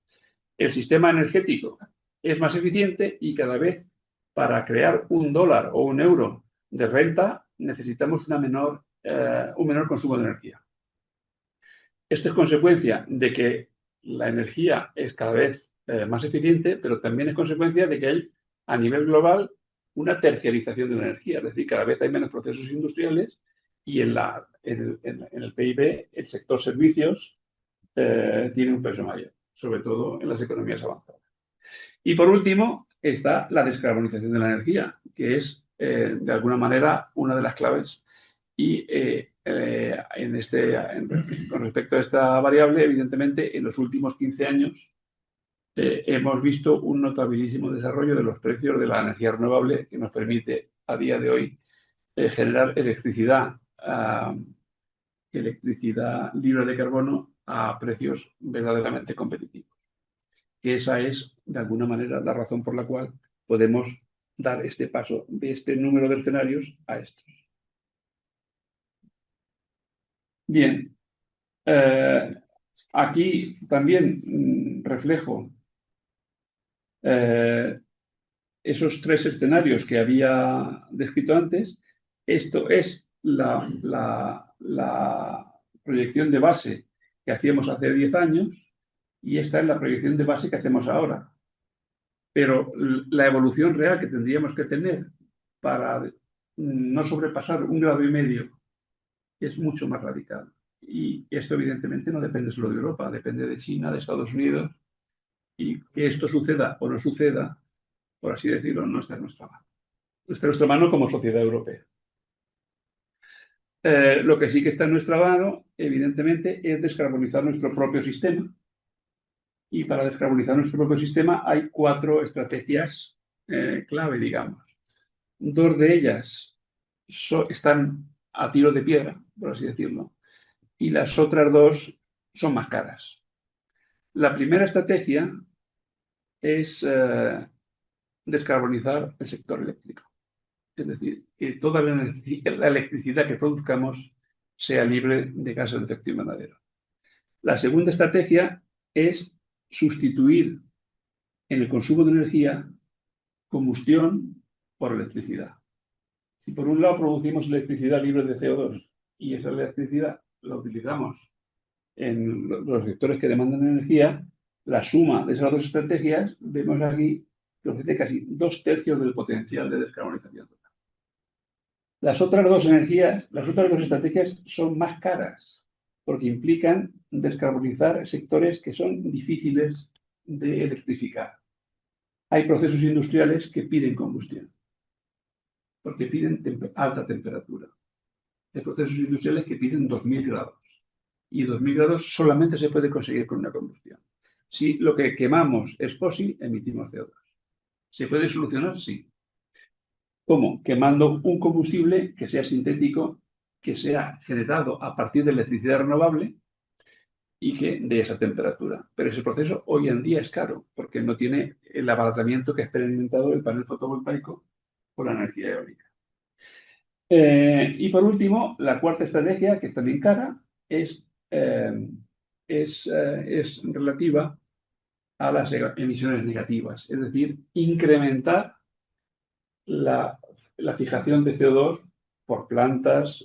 Speaker 3: el sistema energético es más eficiente y cada vez para crear $1 o €1 de renta necesitamos un menor consumo de energía. Esto es consecuencia de que la energía es cada vez más eficiente, pero también es consecuencia de que hay a nivel global una terciarización de la energía, es decir, cada vez hay menos procesos industriales y en el PIB el sector servicios tiene un peso mayor, sobre todo en las economías avanzadas. Y por último está la descarbonización de la energía, que es de alguna manera una de las claves. Y con respecto a esta variable, evidentemente, en los últimos 15 años hemos visto un notabilísimo desarrollo de los precios de la energía renovable que nos permite a día de hoy generar electricidad libre de carbono a precios verdaderamente competitivos. Que esa es, de alguna manera, la razón por la cual podemos dar este paso de este número de escenarios a estos. Bien, aquí también reflejo esos 3 escenarios que había descrito antes. Esto es la proyección de base que hacíamos hace 10 años y esta es la proyección de base que hacemos ahora. Pero la evolución real que tendríamos que tener para no sobrepasar 1,5 grados es mucho más radical. Y esto evidentemente no depende solo de Europa, depende de China, de Estados Unidos, y que esto suceda o no suceda, por así decirlo, no está en nuestra mano. No está en nuestra mano como sociedad europea. Lo que sí que está en nuestra mano, evidentemente, es descarbonizar nuestro propio sistema. Y para descarbonizar nuestro propio sistema hay 4 estrategias clave, digamos. 2 de ellas están a tiro de piedra, por así decirlo, y las otras 2 son más caras. La primera estrategia es descarbonizar el sector eléctrico. Es decir, que toda la electricidad que produzcamos sea libre de gases de efecto invernadero. La segunda estrategia es sustituir en el consumo de energía combustión por electricidad. Si por un lado producimos electricidad libre de CO2 y esa electricidad la utilizamos en los sectores que demandan energía, la suma de esas dos estrategias, vemos aquí que ofrece casi 2/3 del potencial de descarbonización total. Las otras dos energías, las otras dos estrategias son más caras porque implican descarbonizar sectores que son difíciles de electrificar. Hay procesos industriales que piden combustión porque piden alta temperatura. Hay procesos industriales que piden 2000 grados y 2000 grados solamente se puede conseguir con una combustión. Si lo que quemamos es fósil, emitimos CO2. ¿Se puede solucionar? Sí. ¿Cómo? Quemando un combustible que sea sintético, que sea generado a partir de electricidad renovable y que dé esa temperatura. Pero ese proceso hoy en día es caro porque no tiene el abaratamiento que ha experimentado el panel fotovoltaico por la energía eólica. Y por último, la cuarta estrategia, que es también cara, es relativa a las emisiones negativas, es decir, incrementar la fijación de CO2 por plantas,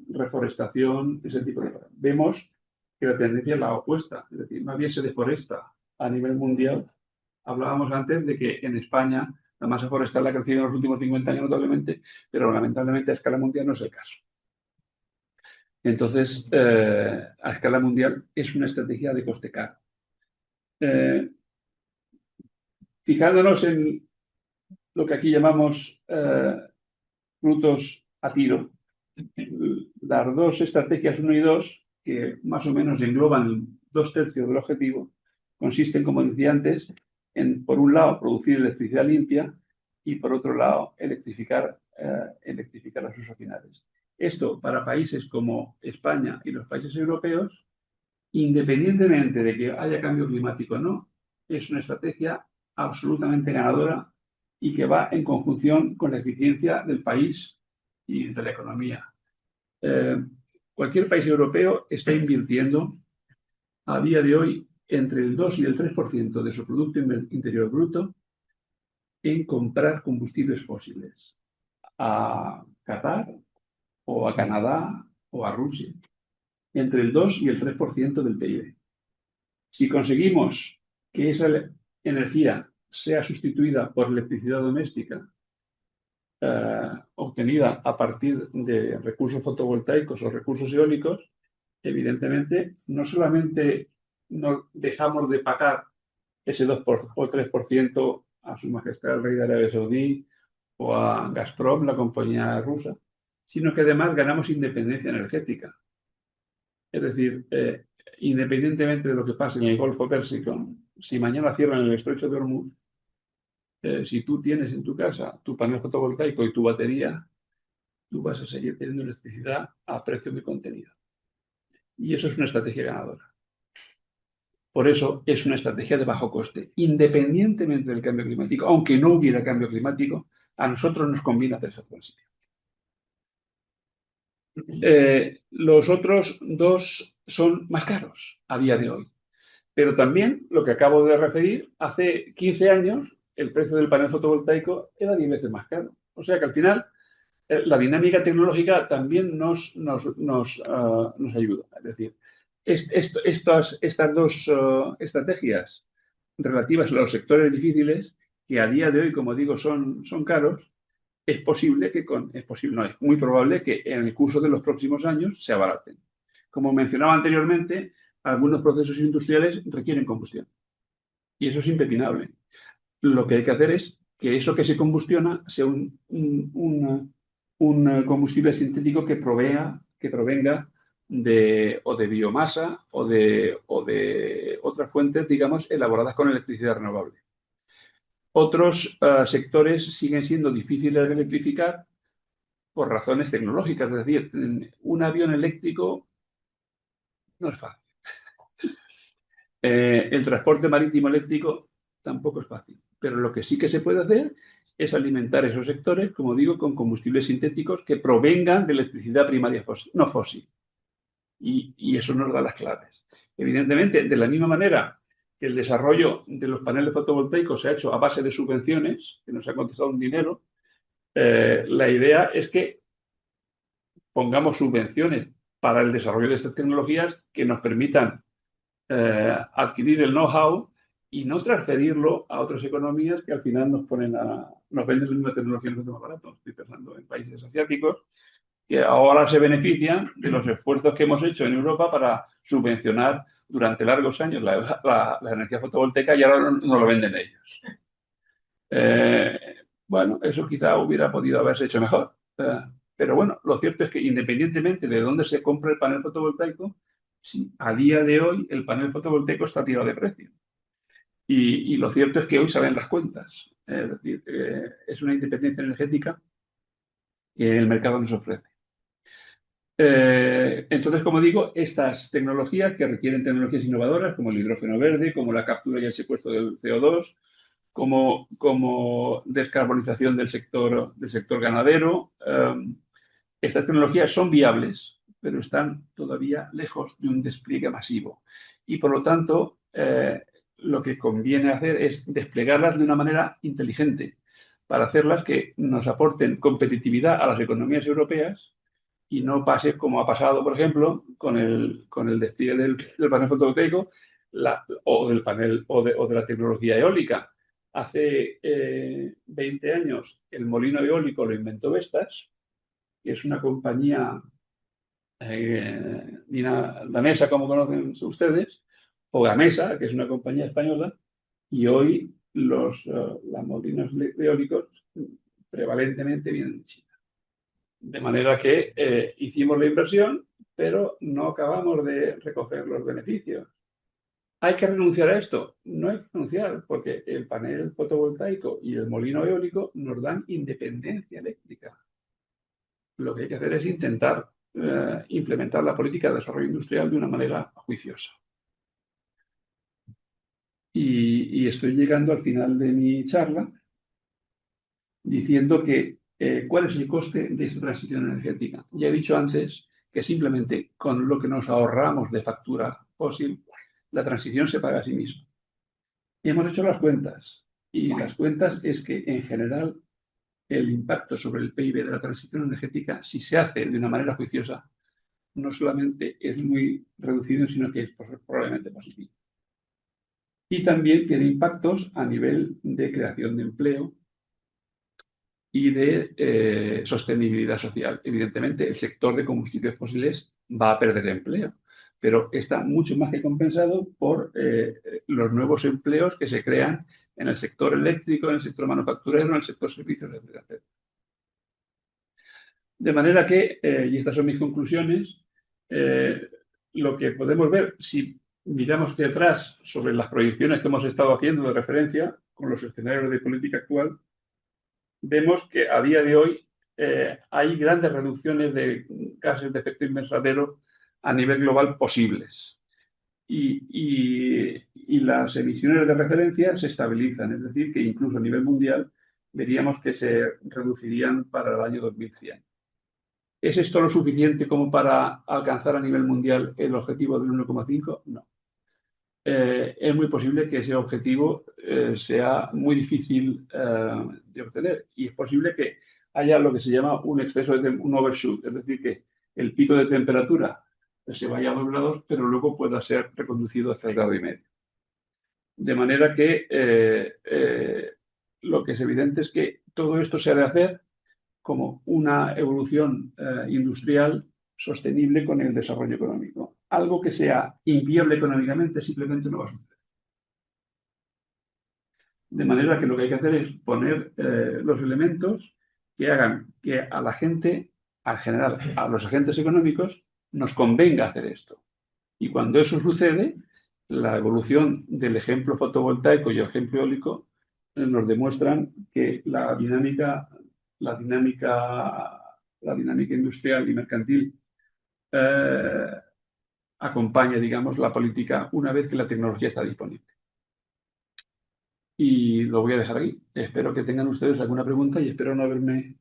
Speaker 3: reforestación, ese tipo de cosas. Vemos que la tendencia es la opuesta, es decir, más bien se deforesta a nivel mundial. Hablábamos antes de que en España la masa forestal ha crecido en los últimos 50 años notablemente, pero lamentablemente a escala mundial no es el caso. Entonces, a escala mundial es una estrategia de coste caro. Fijándonos en lo que aquí llamamos frutos a tiro, las dos estrategias 1 y 2, que más o menos engloban 2/3 del objetivo, consisten, como decía antes, en, por un lado, producir electricidad limpia y, por otro lado, electrificar las usos finales. Esto, para países como España y los países europeos, independientemente de que haya cambio climático o no, es una estrategia absolutamente ganadora y que va en conjunción con la eficiencia del país y de la economía. Cualquier país europeo está invirtiendo a día de hoy entre el 2 y el 3% de su Producto Interior Bruto en comprar combustibles fósiles a Qatar o a Canadá o a Rusia, entre el 2 y el 3% del PIB. Si conseguimos que esa energía sea sustituida por electricidad doméstica obtenida a partir de recursos fotovoltaicos o recursos eólicos, evidentemente no solamente no dejamos de pagar ese 2 o 3% a Su Majestad el Rey de Arabia Saudí o a Gazprom, la compañía rusa, sino que además ganamos independencia energética. Es decir, independientemente de lo que pase en el Golfo Pérsico, si mañana cierran el estrecho de Hormuz, si tú tienes en tu casa tu panel fotovoltaico y tu batería, tú vas a seguir teniendo electricidad a precio de contenido. Y eso es una estrategia ganadora. Por eso es una estrategia de bajo coste. Independientemente del cambio climático, aunque no hubiera cambio climático, a nosotros nos conviene hacer esa transición. Los otros dos son más caros a día de hoy. Pero también, lo que acabo de referir, hace 15 años el precio del panel fotovoltaico era 10 veces más caro. O sea que al final la dinámica tecnológica también nos ayuda. Es decir, estas dos estrategias relativas a los sectores difíciles, que a día de hoy, como digo, son caros, es muy probable que en el curso de los próximos años se abaraten. Como mencionaba anteriormente, algunos procesos industriales requieren combustión. Y eso es impepinable. Lo que hay que hacer es que eso que se combustiona sea un combustible sintético que provenga de biomasa o de otras fuentes, digamos, elaboradas con electricidad renovable. Otros sectores siguen siendo difíciles de electrificar por razones tecnológicas. Es decir, un avión eléctrico no es fácil. El transporte marítimo eléctrico tampoco es fácil, pero lo que sí que se puede hacer es alimentar esos sectores, como digo, con combustibles sintéticos que provengan de electricidad primaria no fósil. Y eso nos da las claves. Evidentemente, de la misma manera que el desarrollo de los paneles fotovoltaicos se ha hecho a base de subvenciones, que nos ha costado un dinero, La idea es que pongamos subvenciones para el desarrollo de estas tecnologías que nos permitan adquirir el know-how y no transferirlo a otras economías que al final nos venden la misma tecnología y nos más barato. Estoy pensando en países asiáticos que ahora se benefician de los esfuerzos que hemos hecho en Europa para subvencionar durante largos años la energía fotovoltaica y ahora no lo venden ellos. Bueno, eso quizá hubiera podido haberse hecho mejor. Pero bueno, lo cierto es que independientemente de dónde se compre el panel fotovoltaico, sí, a día de hoy el panel fotovoltaico está tirado de precio. Y lo cierto es que hoy salen las cuentas. Es decir, es una independencia energética que el mercado nos ofrece. Entonces, como digo, estas tecnologías que requieren tecnologías innovadoras como el hidrógeno verde, como la captura y el secuestro del CO2, como descarbonización del sector ganadero, estas tecnologías son viables, pero están todavía lejos de un despliegue masivo. Y por lo tanto, lo que conviene hacer es desplegarlas de una manera inteligente para hacerlas que nos aporten competitividad a las economías europeas y no pase como ha pasado, por ejemplo, con el despliegue del panel fotovoltaico o del panel o de la tecnología eólica. Hace 20 años el molino eólico lo inventó Vestas, que es una compañía danesa, como conocen ustedes, o Gamesa, que es una compañía española, y hoy los molinos eólicos prevalentemente vienen de China. De manera que hicimos la inversión, pero no acabamos de recoger los beneficios. ¿Hay que renunciar a esto? No hay que renunciar, porque el panel fotovoltaico y el molino eólico nos dan independencia eléctrica. Lo que hay que hacer es intentar implementar la política de desarrollo industrial de una manera juiciosa. Y estoy llegando al final de mi charla diciendo que ¿cuál es el coste de esta transición energética? Ya he dicho antes que simplemente con lo que nos ahorramos de factura fósil, la transición se paga a sí misma. Y hemos hecho las cuentas. Y las cuentas es que, en general, el impacto sobre el PIB de la transición energética, si se hace de una manera juiciosa, no solamente es muy reducido, sino que es probablemente positivo. Y también tiene impactos a nivel de creación de empleo y de sostenibilidad social. Evidentemente, el sector de combustibles fósiles va a perder empleo, pero está mucho más que compensado por los nuevos empleos que se crean en el sector eléctrico, en el sector manufacturero, en el sector servicios, etc. De manera que, y estas son mis conclusiones, lo que podemos ver, si miramos hacia atrás sobre las proyecciones que hemos estado haciendo de referencia con los escenarios de política actual, vemos que a día de hoy hay grandes reducciones de gases de efecto invernadero a nivel global posibles. Y las emisiones de referencia se estabilizan, es decir, que incluso a nivel mundial veríamos que se reducirían para el año 2100. ¿Es esto lo suficiente como para alcanzar a nivel mundial el objetivo del 1,5? No. Es muy posible que ese objetivo sea muy difícil de obtener y es posible que haya lo que se llama un exceso de un overshoot, es decir, que el pico de temperatura se vaya a 2 grados, pero luego pueda ser reconducido hacia el 1,5 grados. De manera que lo que es evidente es que todo esto se ha de hacer como una evolución industrial sostenible con el desarrollo económico. Algo que sea inviable económicamente simplemente no va a suceder. De manera que lo que hay que hacer es poner los elementos que hagan que a la gente, en general, a los agentes económicos, nos convenga hacer esto. Y cuando eso sucede, la evolución del ejemplo fotovoltaico y el ejemplo eólico nos demuestran que la dinámica industrial y mercantil acompaña, digamos, la política una vez que la tecnología está disponible. Y lo voy a dejar aquí. Espero que tengan ustedes alguna pregunta y espero no haberme...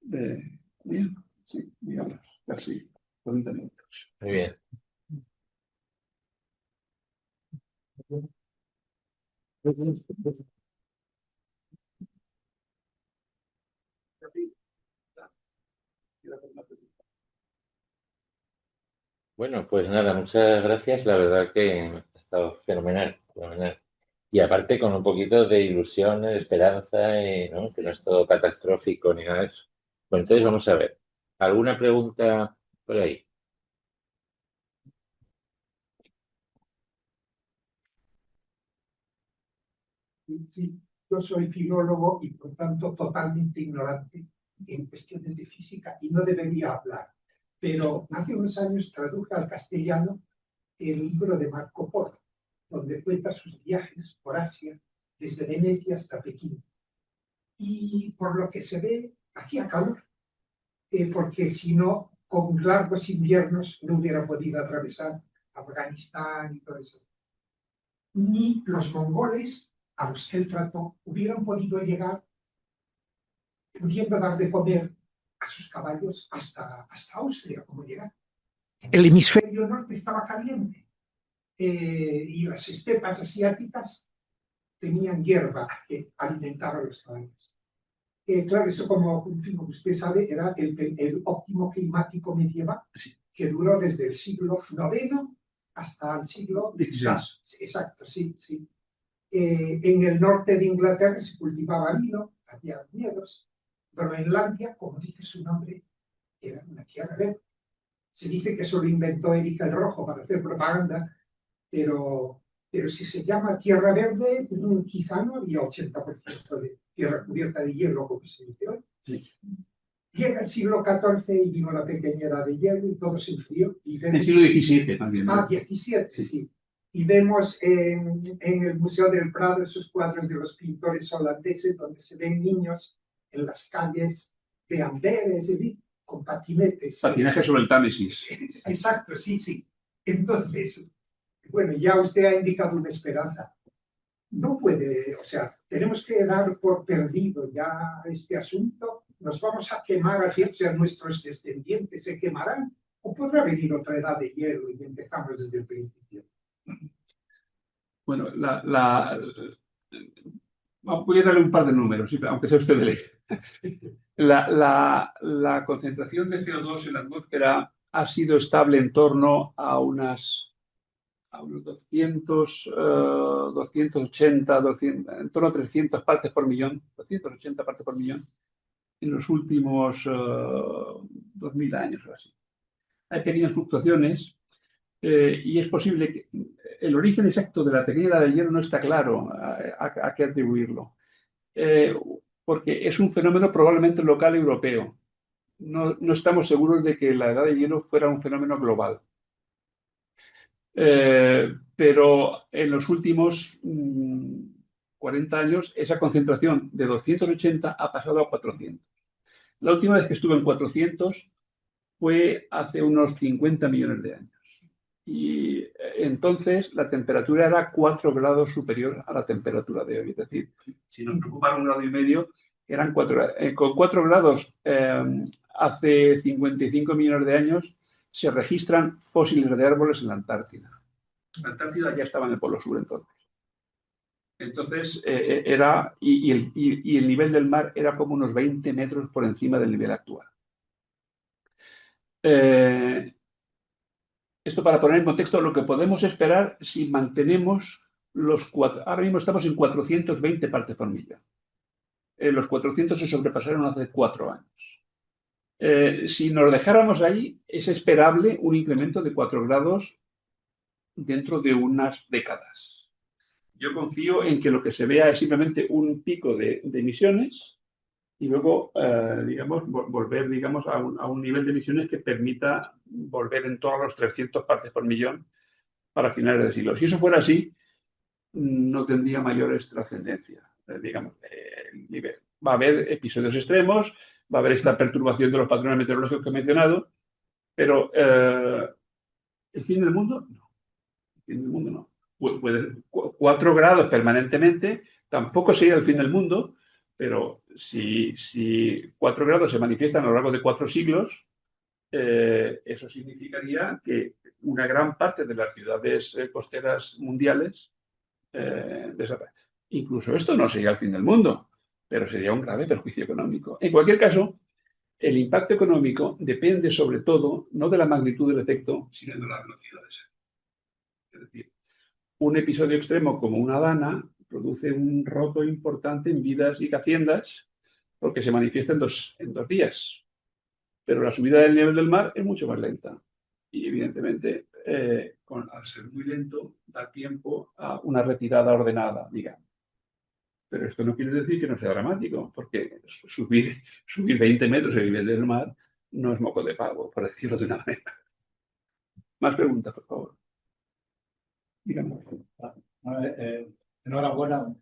Speaker 3: bien, sí, digamos, casi 40 minutos.
Speaker 1: Muy bien.
Speaker 3: quiere hacer una pregunta.
Speaker 1: Bueno, pues nada, muchas gracias. La verdad que ha estado fenomenal, fenomenal. Y aparte con un poquito de ilusión, esperanza, y, ¿no? Que no es todo catastrófico ni nada de eso. Bueno, entonces vamos a ver. ¿Alguna pregunta por ahí?
Speaker 4: Sí, yo soy filólogo y por tanto totalmente ignorante en cuestiones de física y no debería hablar. Pero hace unos años traduje al castellano el libro de Marco Polo, donde cuenta sus viajes por Asia, desde Venecia hasta Pekín. Y por lo que se ve, hacía calor, porque si no, con largos inviernos no hubiera podido atravesar Afganistán y todo eso. Ni los mongoles, a los que él trató, hubieran podido llegar, pudiendo dar de comer a sus caballos hasta Austria, como llegar. El hemisferio norte estaba caliente y las estepas asiáticas tenían hierba que alimentaba a los caballos. Claro, eso como usted sabe, era el óptimo climático medieval que duró desde el siglo IX hasta el siglo
Speaker 3: XVI.
Speaker 4: Exacto, sí, sí. En el norte de Inglaterra se cultivaba vino, había viñedos. Groenlandia, como dice su nombre, era una tierra verde. Se dice que eso lo inventó Erika el Rojo para hacer propaganda, pero si se llama tierra verde, quizá no había 80% de tierra cubierta de hielo, como se dice hoy.
Speaker 3: Sí.
Speaker 4: Llega el siglo XIV y vino la pequeña edad de hielo y todo se enfrió.
Speaker 3: El siglo XVII también.
Speaker 4: Ah, XVII, sí. Y vemos en el Museo del Prado esos cuadros de los pintores holandeses donde se ven niños en las calles de Amberes, con patinetes.
Speaker 3: Patinaje sobre el Támesis.
Speaker 4: Exacto, sí, sí. Entonces, bueno, ya usted ha indicado una esperanza. No puede, o sea, tenemos que dar por perdido ya este asunto. Nos vamos a quemar, o sea, nuestros descendientes se quemarán. ¿O podrá venir otra edad de hielo y empezamos desde el principio?
Speaker 3: Bueno, voy a darle un par de números, aunque sea usted de ley. La concentración de CO2 en la atmósfera ha sido estable en torno a unos 200, 280, 200, en torno a 300 partes por millón, 280 partes por millón en los últimos 2000 años o así. Hay pequeñas fluctuaciones y es posible que el origen exacto de la pequeña edad del hielo no está claro a qué atribuirlo, porque es un fenómeno probablemente local europeo. No estamos seguros de que la edad de hielo fuera un fenómeno global. Pero en los últimos 40 años esa concentración de 280 ha pasado a 400. La última vez que estuvo en 400 fue hace unos 50 millones de años. Y entonces la temperatura era 4 grados superior a la temperatura de hoy. Es decir, si nos preocupara 1,5 grados, eran 4. Con 4 grados hace 55 millones de años se registran fósiles de árboles en la Antártida. La Antártida ya estaba en el Polo Sur entonces. Entonces, el nivel del mar era como unos 20 metros por encima del nivel actual. Esto para poner en contexto lo que podemos esperar si mantenemos los 4. Ahora mismo estamos en 420 partes por millón. Los 400 se sobrepasaron hace 4 años. Si nos dejáramos ahí, es esperable un incremento de 4 grados dentro de unas décadas. Yo confío en que lo que se vea es simplemente un pico de emisiones y luego, volver, a un nivel de emisiones que permita volver en torno a los 300 partes por millón para finales del siglo. Si eso fuera así, no tendría mayores trascendencia. Va a haber episodios extremos, va a haber esta perturbación de los patrones meteorológicos que he mencionado, pero ¿el fin del mundo? No. El fin del mundo no. 4 grados permanentemente tampoco sería el fin del mundo, pero si 4 grados se manifiestan a lo largo de 4 siglos, eso significaría que una gran parte de las ciudades costeras mundiales desaparecen. Incluso esto no sería el fin del mundo, pero sería un grave perjuicio económico. En cualquier caso, el impacto económico depende sobre todo no de la magnitud del efecto, sino de la velocidad de ese. Es decir, un episodio extremo como una dana produce un roto importante en vidas y haciendas porque se manifiesta en dos días. Pero la subida del nivel del mar es mucho más lenta. Y evidentemente, al ser muy lento, da tiempo a una retirada ordenada, digamos. Pero esto no quiere decir que no sea dramático, porque subir 20 metros el nivel del mar no es moco de pavo, por decirlo de una manera. Más preguntas, por favor. Dígame.
Speaker 5: Enhorabuena,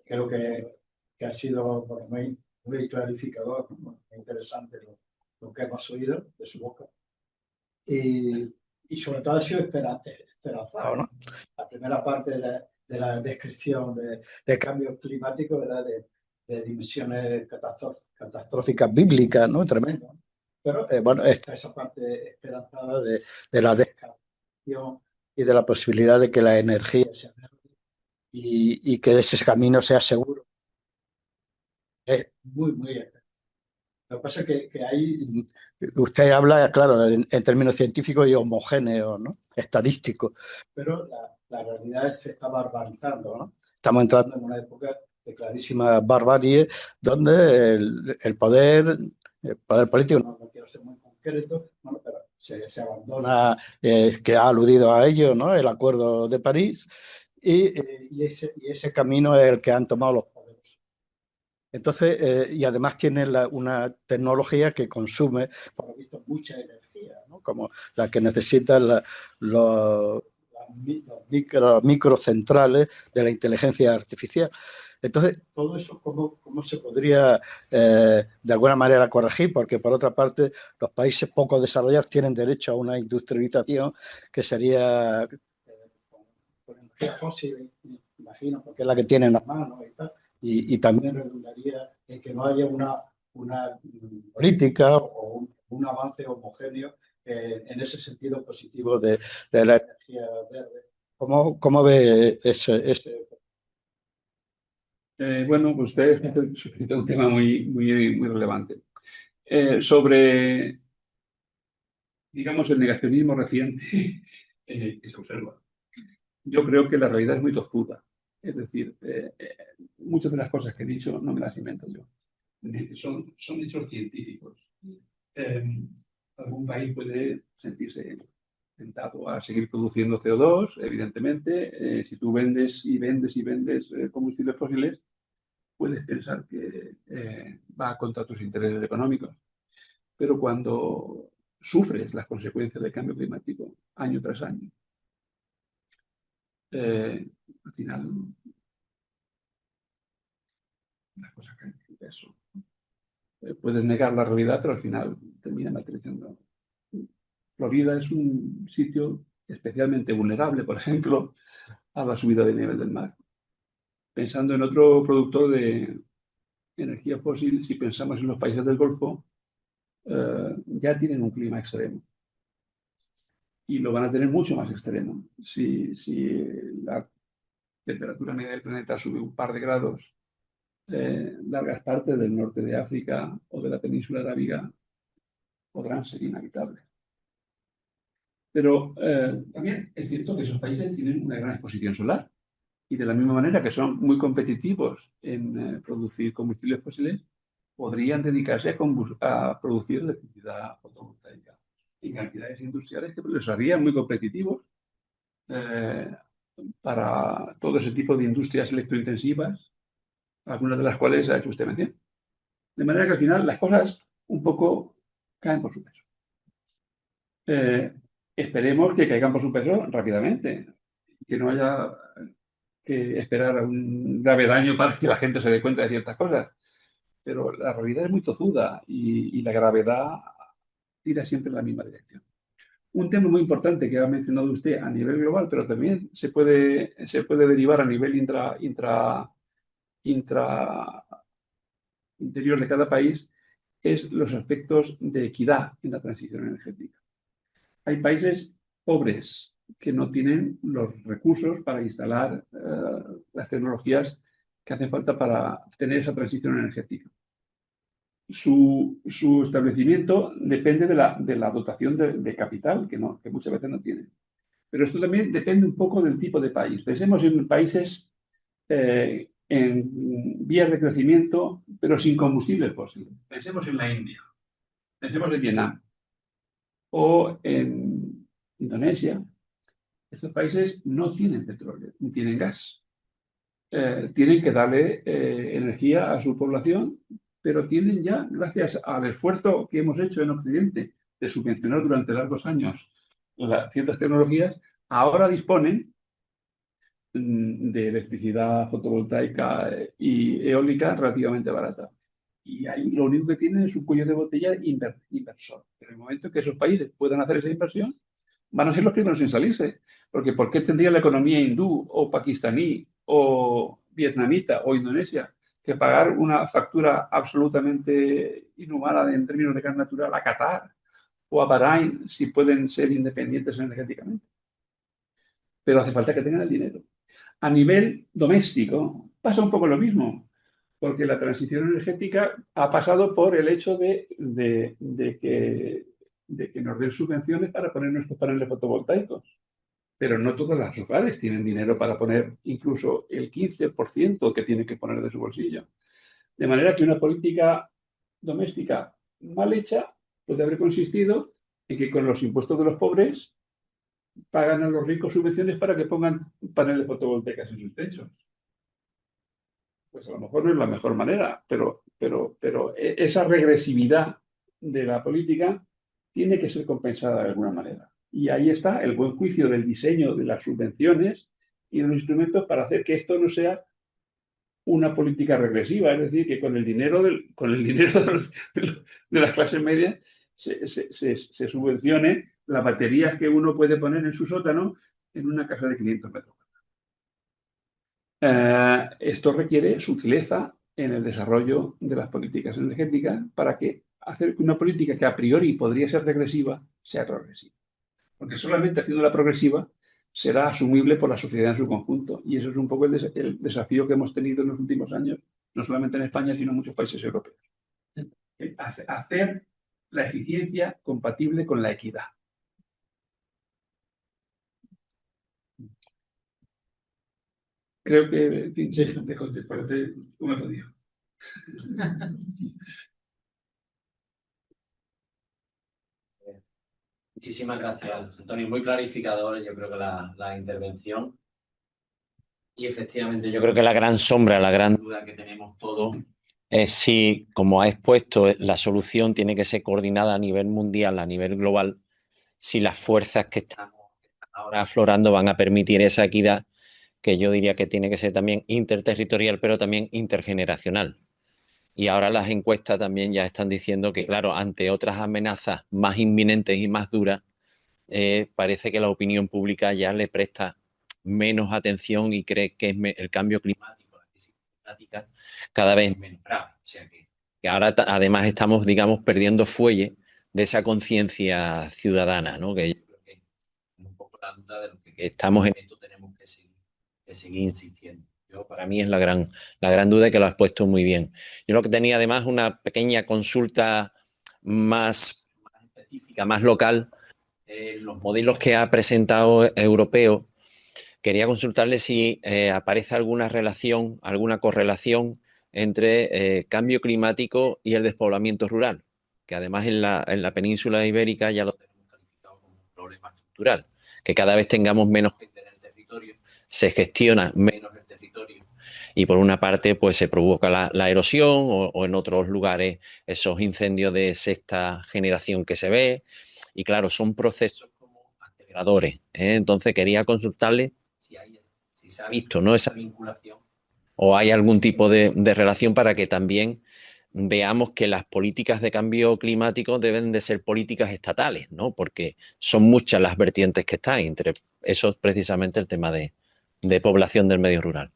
Speaker 5: creo que ha sido bueno, muy clarificador, muy interesante lo que hemos oído de su boca. Y sobre todo ha sido esperanzado, ¿no? La primera parte de la descripción de cambio climático, ¿verdad? De dimensiones catastróficas bíblicas, ¿no? Tremendo. Pero bueno, está esa parte esperanzada de la descarbonización y de la posibilidad de que la energía sea verde y que ese camino sea seguro. Es muy esperanzado. Lo que pasa es que ahí usted habla, claro, en términos científicos y homogéneos, ¿no? Estadísticos, pero la realidad se está barbarizando, ¿no? Estamos entrando en una época de clarísima barbarie donde el poder político, no quiero ser muy concreto, bueno, pero se abandona, que ha aludido a ello, ¿no? El Acuerdo de París y ese camino es el que han tomado los poderes. Entonces, y además tiene una tecnología que consume, por lo visto, mucha energía, ¿no? Como la que necesitan los microcentrales de la inteligencia artificial. Entonces, todo eso, ¿cómo se podría de alguna manera corregir? Porque, por otra parte, los países poco desarrollados tienen derecho a una industrialización que sería con energía fósil, imagino, porque es la que tienen a mano y tal. Y también redundaría en que no haya una política o un avance homogéneo en ese sentido positivo de la energía verde. ¿Cómo ve ese?
Speaker 3: Bueno, pues usted suscita un tema muy relevante. Sobre, digamos, el negacionismo reciente que se observa. Yo creo que la realidad es muy tozuda. Es decir, muchas de las cosas que he dicho no me las invento yo. Son hechos científicos. Algún país puede sentirse tentado a seguir produciendo CO2, evidentemente. Si tú vendes y vendes y vendes combustibles fósiles, puedes pensar que va contra tus intereses económicos. Pero cuando sufres las consecuencias del cambio climático año tras año, al final las cosas caen en su peso. Puedes negar la realidad, pero al final termina materializando. Florida es un sitio especialmente vulnerable, por ejemplo, a la subida del nivel del mar. Pensando en otro productor de energía fósil, si pensamos en los países del Golfo, ya tienen un clima extremo. Y lo van a tener mucho más extremo. Si la temperatura media del planeta sube un par de grados, largas partes del norte de África o de la península arábiga podrán ser inhabitables. Pero también es cierto que esos países tienen una gran exposición solar y de la misma manera que son muy competitivos en producir combustibles fósiles, podrían dedicarse a producir electricidad fotovoltaica en cantidades industriales que los harían muy competitivos para todo ese tipo de industrias electrointensivas, algunas de las cuales ha hecho usted mención. De manera que al final las cosas un poco caen por su peso. Esperemos que caigan por su peso rápidamente, que no haya que esperar a un grave daño para que la gente se dé cuenta de ciertas cosas. Pero la realidad es muy tozuda y la gravedad tira siempre en la misma dirección. Un tema muy importante que ha mencionado usted a nivel global, pero también se puede derivar a nivel interior de cada país, es los aspectos de equidad en la transición energética. Hay países pobres que no tienen los recursos para instalar las tecnologías que hacen falta para tener esa transición energética. su establecimiento depende de la dotación de capital, que muchas veces no tienen. Pero esto también depende un poco del tipo de país. Pensemos en países en vías de crecimiento, pero sin combustibles fósiles. Pensemos en la India, pensemos en Vietnam o en Indonesia. Estos países no tienen petróleo, ni tienen gas. Tienen que darle energía a su población, pero tienen ya, gracias al esfuerzo que hemos hecho en Occidente de subvencionar durante largos años ciertas tecnologías, ahora disponen de electricidad fotovoltaica y eólica relativamente barata. Y ahí lo único que tienen es un cuello de botella inversor. Pero en el momento que esos países puedan hacer esa inversión, van a ser los primeros en salirse. Porque ¿por qué tendría la economía hindú o pakistaní o vietnamita o indonesia que pagar una factura absolutamente inhumana en términos de gas natural a Qatar o a Bahrein si pueden ser independientes energéticamente? Pero hace falta que tengan el dinero. A nivel doméstico pasa un poco lo mismo, porque la transición energética ha pasado por el hecho de que nos den subvenciones para poner nuestros paneles fotovoltaicos. Pero no todas las hogares tienen dinero para poner incluso el 15% que tienen que poner de su bolsillo. De manera que una política doméstica mal hecha puede haber consistido en que con los impuestos de los pobres pagan a los ricos subvenciones para que pongan paneles fotovoltaicos en sus techos. Pues a lo mejor no es la mejor manera, pero esa regresividad de la política tiene que ser compensada de alguna manera. Y ahí está el buen juicio del diseño de las subvenciones y de los instrumentos para hacer que esto no sea una política regresiva, es decir, que con el dinero de las clases medias se subvencione las baterías que uno puede poner en su sótano en una casa de 500 metros. Esto requiere sutileza en el desarrollo de las políticas energéticas para que hacer una política que a priori podría ser regresiva sea progresiva. Porque solamente haciéndola progresiva será asumible por la sociedad en su conjunto. Y eso es un poco el desafío que hemos tenido en los últimos años, no solamente en España, sino en muchos países europeos. Hacer la eficiencia compatible con la equidad. Creo que te contesté como he podido.
Speaker 6: Muchísimas gracias, Antonio. Muy clarificador, yo creo que la intervención. Y efectivamente, yo creo que la gran sombra, la gran duda que tenemos todos es si, como ha expuesto, la solución tiene que ser coordinada a nivel mundial, a nivel global, si las fuerzas que están ahora aflorando van a permitir esa equidad, que yo diría que tiene que ser también interterritorial, pero también intergeneracional. Y ahora las encuestas también ya están diciendo que, claro, ante otras amenazas más inminentes y más duras, parece que la opinión pública ya le presta menos atención y cree que es el cambio climático, la crisis climática, cada vez menos grave. O sea que ahora además estamos, digamos, perdiendo fuelle de esa conciencia ciudadana, ¿no? Que yo creo que es un poco la duda de lo que estamos en esto, tenemos que seguir insistiendo. Para mí es la gran duda, que lo has puesto muy bien. Yo lo que tenía además una pequeña consulta más específica, más local, los modelos que ha presentado europeo, quería consultarle si aparece alguna relación, alguna correlación entre cambio climático y el despoblamiento rural, que además en la península ibérica ya lo tenemos calificado como un problema estructural, que cada vez tengamos menos gente en el territorio, se gestiona menos el territorio y por una parte pues se provoca la erosión o en otros lugares esos incendios de sexta generación que se ve. Y claro, son procesos como aceleradores. Entonces quería consultarle si se ha visto, ¿no?, esa vinculación o hay algún tipo de relación para que también veamos que las políticas de cambio climático deben de ser políticas estatales, ¿no? Porque son muchas las vertientes que están, entre eso precisamente el tema de población del medio rural.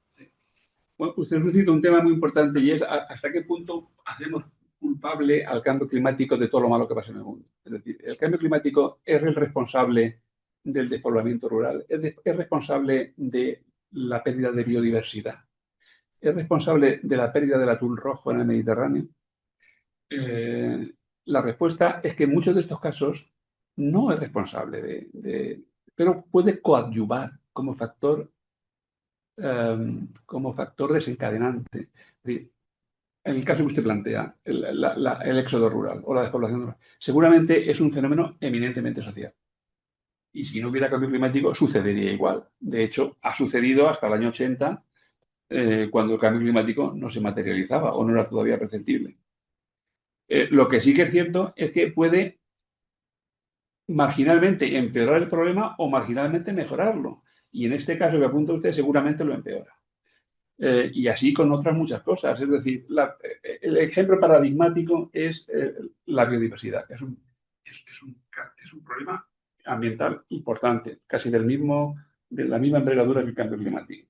Speaker 3: Bueno, usted suscita un tema muy importante y es hasta qué punto hacemos culpable al cambio climático de todo lo malo que pasa en el mundo. Es decir, el cambio climático es el responsable del despoblamiento rural, es responsable de la pérdida de biodiversidad, es responsable de la pérdida del atún rojo en el Mediterráneo. La respuesta es que en muchos de estos casos no es responsable pero puede coadyuvar como factor desencadenante. En el caso que usted plantea, el éxodo rural o la despoblación rural, seguramente es un fenómeno eminentemente social. Y si no hubiera cambio climático, sucedería igual. De hecho, ha sucedido hasta el año 80, cuando el cambio climático no se materializaba o no era todavía perceptible. Lo que sí que es cierto es que puede marginalmente empeorar el problema o marginalmente mejorarlo. Y en este caso que apunta usted, seguramente lo empeora. Y así con otras muchas cosas. Es decir, el ejemplo paradigmático es la biodiversidad. Es un problema ambiental importante, casi de la misma envergadura que el cambio climático.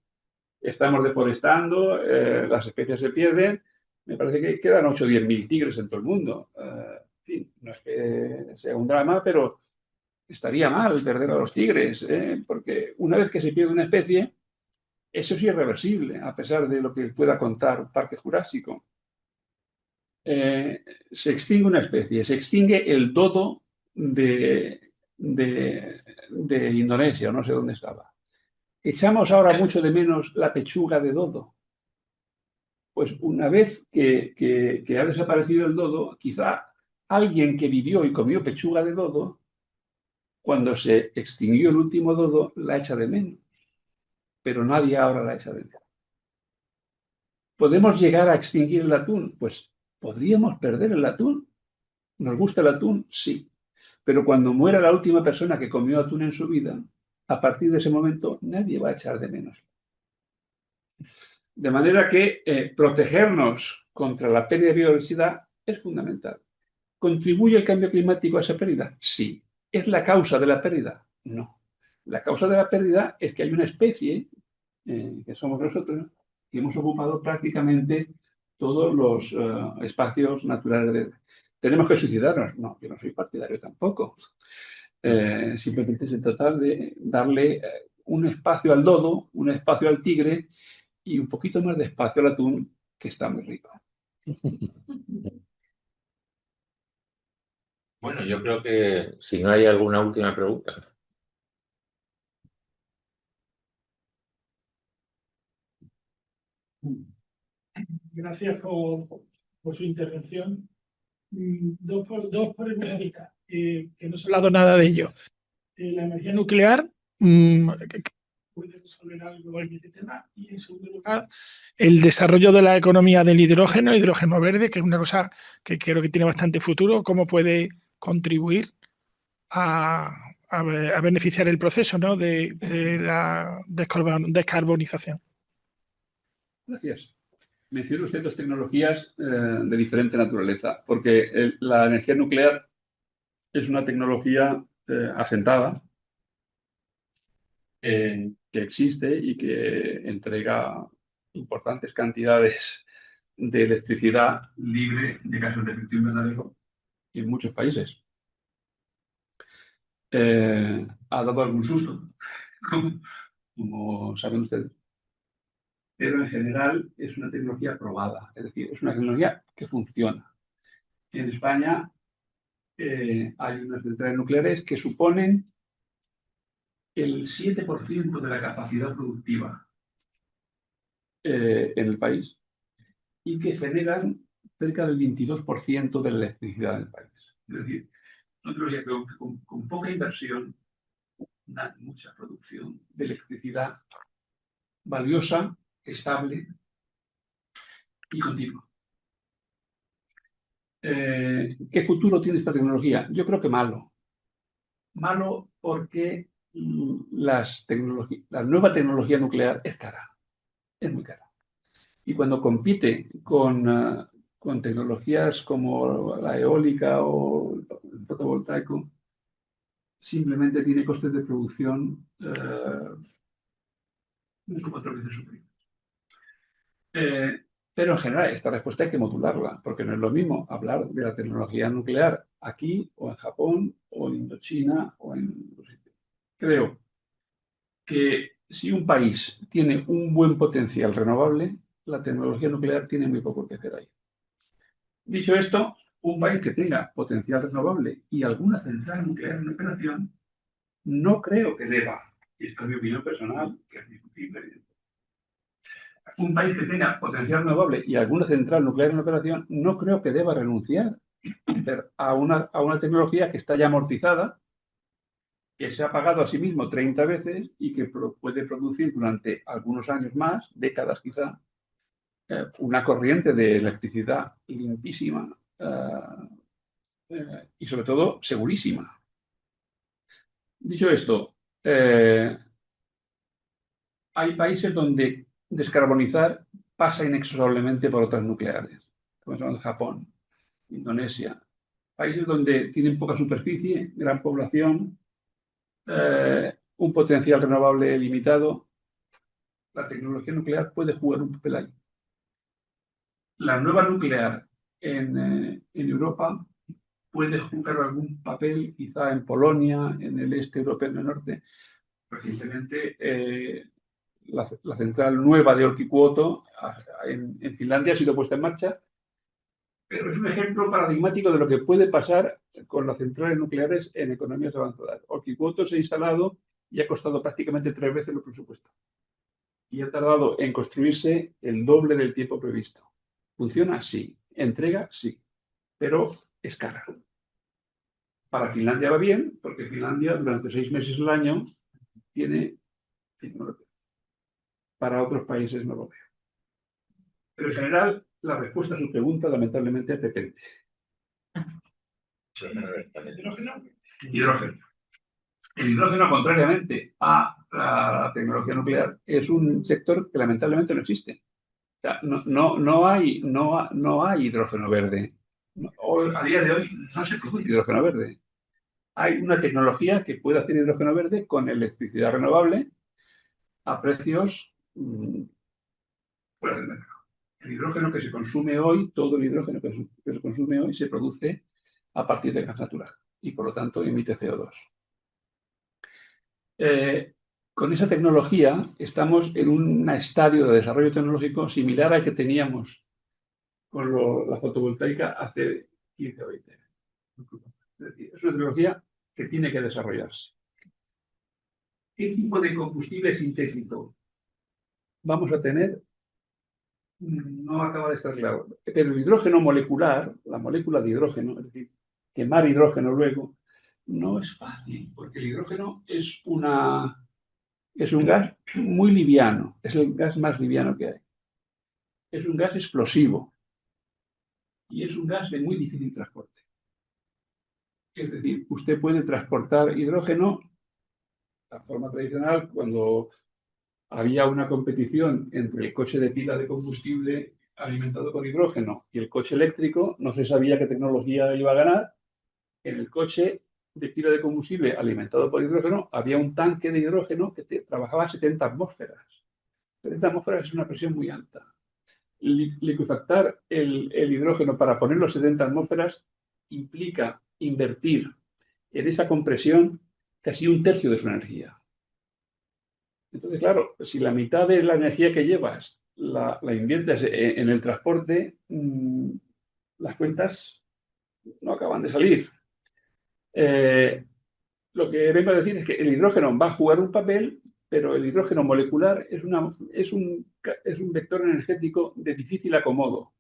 Speaker 3: Estamos deforestando, las especies se pierden. Me parece que quedan 8 o 10 mil tigres en todo el mundo. En fin, no es que sea un drama, pero estaría mal perder a los tigres, porque una vez que se pierde una especie, eso es irreversible, a pesar de lo que pueda contar Parque Jurásico. Se extingue una especie, se extingue el dodo de Indonesia, o no sé dónde estaba. Echamos ahora mucho de menos la pechuga de dodo. Pues una vez que ha desaparecido el dodo, quizá alguien que vivió y comió pechuga de dodo, cuando se extinguió el último dodo, la echa de menos. Pero nadie ahora la echa de menos. ¿Podemos llegar a extinguir el atún? Pues podríamos perder el atún. ¿Nos gusta el atún? Sí. Pero cuando muera la última persona que comió atún en su vida, a partir de ese momento nadie va a echar de menos. De manera que protegernos contra la pérdida de biodiversidad es fundamental. ¿Contribuye el cambio climático a esa pérdida? Sí. ¿Es la causa de la pérdida? No. La causa de la pérdida es que hay una especie, que somos nosotros, que hemos ocupado prácticamente todos los espacios naturales. ¿Tenemos que suicidarnos? No, yo no soy partidario tampoco. Simplemente se trata de darle un espacio al dodo, un espacio al tigre y un poquito más de espacio al atún, que está muy rico.
Speaker 1: Bueno, yo creo que si no hay alguna última pregunta.
Speaker 7: Gracias por su intervención. Dos preguntitas, que no se ha hablado nada de ello. La energía nuclear puede resolver algo en este tema. Y en segundo lugar, el desarrollo de la economía del hidrógeno, el hidrógeno verde, que es una cosa que creo que tiene bastante futuro. ¿Cómo puede contribuir a beneficiar el proceso, ¿no?, de la descarbonización?
Speaker 3: Gracias. Menciona usted dos tecnologías de diferente naturaleza, porque la energía nuclear es una tecnología asentada, que existe y que entrega importantes cantidades de electricidad libre de gases de efecto invernadero en muchos países. Ha dado algún susto, como saben ustedes. Pero en general es una tecnología probada, es decir, es una tecnología que funciona. En España hay unas centrales nucleares que suponen el 7% de la capacidad productiva en el país y que generan cerca del 22% de la electricidad del país. Es decir, una tecnología que con poca inversión da mucha producción de electricidad valiosa, estable y continua. ¿Qué futuro tiene esta tecnología? Yo creo que malo. Malo porque la nueva tecnología nuclear es cara, es muy cara. Y cuando compite con tecnologías como la eólica o el fotovoltaico, simplemente tiene costes de producción 4 veces superiores. Pero en general esta respuesta hay que modularla, porque no es lo mismo hablar de la tecnología nuclear aquí o en Japón o en Indochina o en... Creo que si un país tiene un buen potencial renovable, la tecnología nuclear tiene muy poco que hacer ahí. Dicho esto, un país que tenga potencial renovable y alguna central nuclear en operación, no creo que deba, y esta es mi opinión personal, que es discutible, un país que tenga potencial renovable y alguna central nuclear en operación, no creo que deba renunciar a una tecnología que está ya amortizada, que se ha pagado a sí mismo 30 veces y que puede producir durante algunos años más, décadas quizá, una corriente de electricidad limpísima y sobre todo segurísima. Dicho esto, hay países donde descarbonizar pasa inexorablemente por otras nucleares, como Japón, Indonesia, países donde tienen poca superficie, gran población, un potencial renovable limitado. La tecnología nuclear puede jugar un papel ahí. La nueva nuclear en Europa puede jugar algún papel, quizá en Polonia, en el este europeo, en el norte. Recientemente, la central nueva de Olkiluoto en Finlandia ha sido puesta en marcha, pero es un ejemplo paradigmático de lo que puede pasar con las centrales nucleares en economías avanzadas. Olkiluoto se ha instalado y ha costado prácticamente 3 veces lo presupuesto. Y ha tardado en construirse el doble del tiempo previsto. ¿Funciona? Sí. ¿Entrega? Sí. Pero es cara. Para Finlandia va bien, porque Finlandia durante 6 meses al año tiene tecnología. Para otros países no lo veo. Pero en general, la respuesta a su pregunta lamentablemente depende. Hidrógeno. El hidrógeno, contrariamente a la tecnología nuclear, es un sector que lamentablemente no existe. O sea, no hay hidrógeno verde. A día de hoy no se produce hidrógeno verde. Hay una tecnología que puede hacer hidrógeno verde con electricidad renovable a precios fuera del mercado. El hidrógeno que se consume hoy, todo el hidrógeno que se consume hoy, se produce a partir de gas natural y por lo tanto emite CO2. Con esa tecnología estamos en un estadio de desarrollo tecnológico similar al que teníamos con la fotovoltaica hace 15 o 20 años. Es decir, es una tecnología que tiene que desarrollarse. ¿Qué tipo de combustible sintético vamos a tener? No acaba de estar claro. Pero el hidrógeno molecular, la molécula de hidrógeno, es decir, quemar hidrógeno luego, no es fácil, porque el hidrógeno es un gas muy liviano, es el gas más liviano que hay. Es un gas explosivo y es un gas de muy difícil transporte. Es decir, usted puede transportar hidrógeno, la forma tradicional, cuando había una competición entre el coche de pila de combustible alimentado con hidrógeno y el coche eléctrico, no se sabía qué tecnología iba a ganar. En el coche de pila de combustible alimentado por hidrógeno había un tanque de hidrógeno que trabajaba a 70 atmósferas. 70 atmósferas es una presión muy alta. Liquefactar el hidrógeno para ponerlo a 70 atmósferas implica invertir en esa compresión casi 1/3 de su energía. Entonces, claro, si la mitad de la energía que llevas la inviertes en el transporte, las cuentas no acaban de salir. Lo que vengo a decir es que el hidrógeno va a jugar un papel, pero el hidrógeno molecular es un vector energético de difícil acomodo,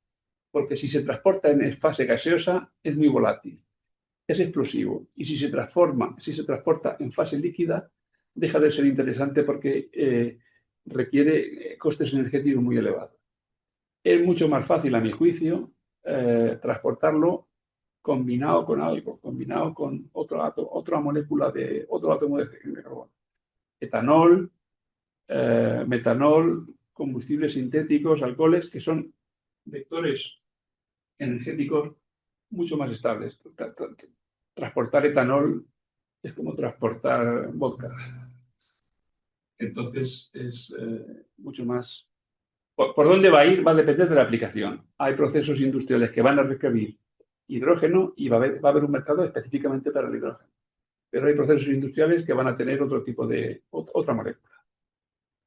Speaker 3: porque si se transporta en fase gaseosa es muy volátil, es explosivo, y si se transporta en fase líquida, deja de ser interesante porque requiere costes energéticos muy elevados. Es mucho más fácil, a mi juicio, transportarlo combinado con algo, combinado con otra molécula de otro átomo de carbono. Etanol, metanol, combustibles sintéticos, alcoholes, que son vectores energéticos mucho más estables. Transportar etanol es como transportar vodka. Entonces es mucho más... ¿Por dónde va a ir? Va a depender de la aplicación. Hay procesos industriales que van a requerir hidrógeno y va a haber un mercado específicamente para el hidrógeno. Pero hay procesos industriales que van a tener otro tipo de... otra molécula.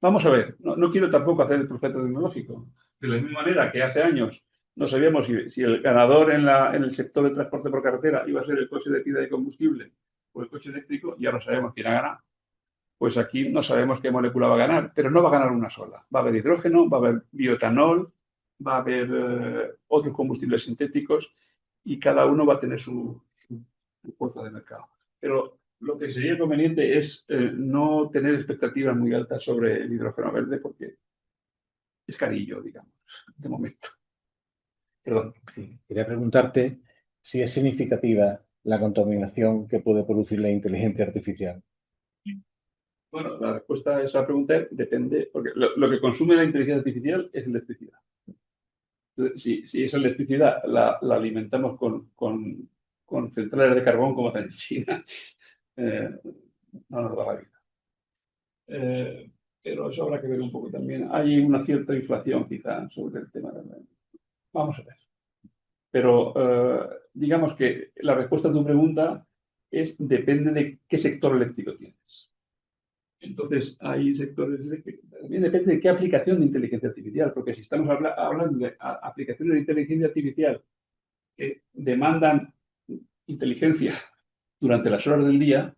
Speaker 3: Vamos a ver, no quiero tampoco hacer el profeta tecnológico. De la misma manera que hace años no sabíamos si el ganador en el sector del transporte por carretera iba a ser el coche de pila de combustible o el coche eléctrico, y ahora sabemos quién ha ganado. Pues aquí no sabemos qué molécula va a ganar, pero no va a ganar una sola. Va a haber hidrógeno, va a haber bioetanol, va a haber otros combustibles sintéticos, y cada uno va a tener su cuota de mercado. Pero lo que sería conveniente es no tener expectativas muy altas sobre el hidrógeno verde, porque es carillo, digamos, de momento. Perdón.
Speaker 2: Sí, quería preguntarte si es significativa la contaminación que puede producir la inteligencia artificial.
Speaker 3: Bueno, la respuesta a esa pregunta depende, porque lo que consume la inteligencia artificial es electricidad. Entonces, si esa electricidad la alimentamos con centrales de carbón como hacen en China, no nos da la vida. Pero eso habrá que ver un poco también. Hay una cierta inflación quizá sobre el tema. Vamos a ver. Pero digamos que la respuesta a tu pregunta depende de qué sector eléctrico tienes. Entonces, hay sectores que también depende de qué aplicación de inteligencia artificial, porque si estamos hablando de aplicaciones de inteligencia artificial que demandan inteligencia durante las horas del día,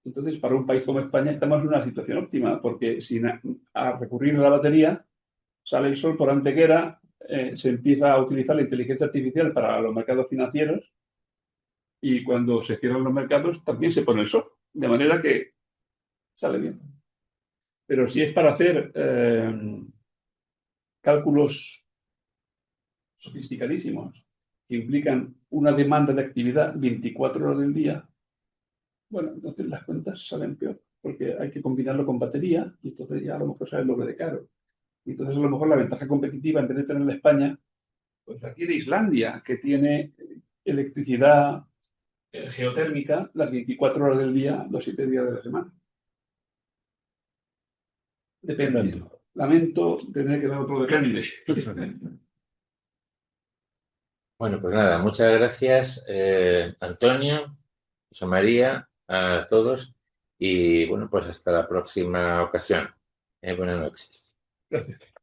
Speaker 3: entonces para un país como España estamos en una situación óptima, porque sin recurrir a la batería, sale el sol por Antequera, se empieza a utilizar la inteligencia artificial para los mercados financieros, y cuando se cierran los mercados también se pone el sol, de manera que sale bien. Pero si es para hacer cálculos sofisticadísimos que implican una demanda de actividad 24 horas del día, bueno, entonces las cuentas salen peor, porque hay que combinarlo con batería, y entonces ya a lo mejor sale el doble de caro. Y entonces a lo mejor la ventaja competitiva, en vez de tenerla España, pues la tiene Islandia, que tiene electricidad geotérmica las 24 horas del día, los 7 días de la semana. Depende. Lamento tener que dar otro depende.
Speaker 1: Bueno, pues nada, muchas gracias, Antonio, José María, a todos, y bueno, pues hasta la próxima ocasión. Buenas noches.
Speaker 3: Gracias.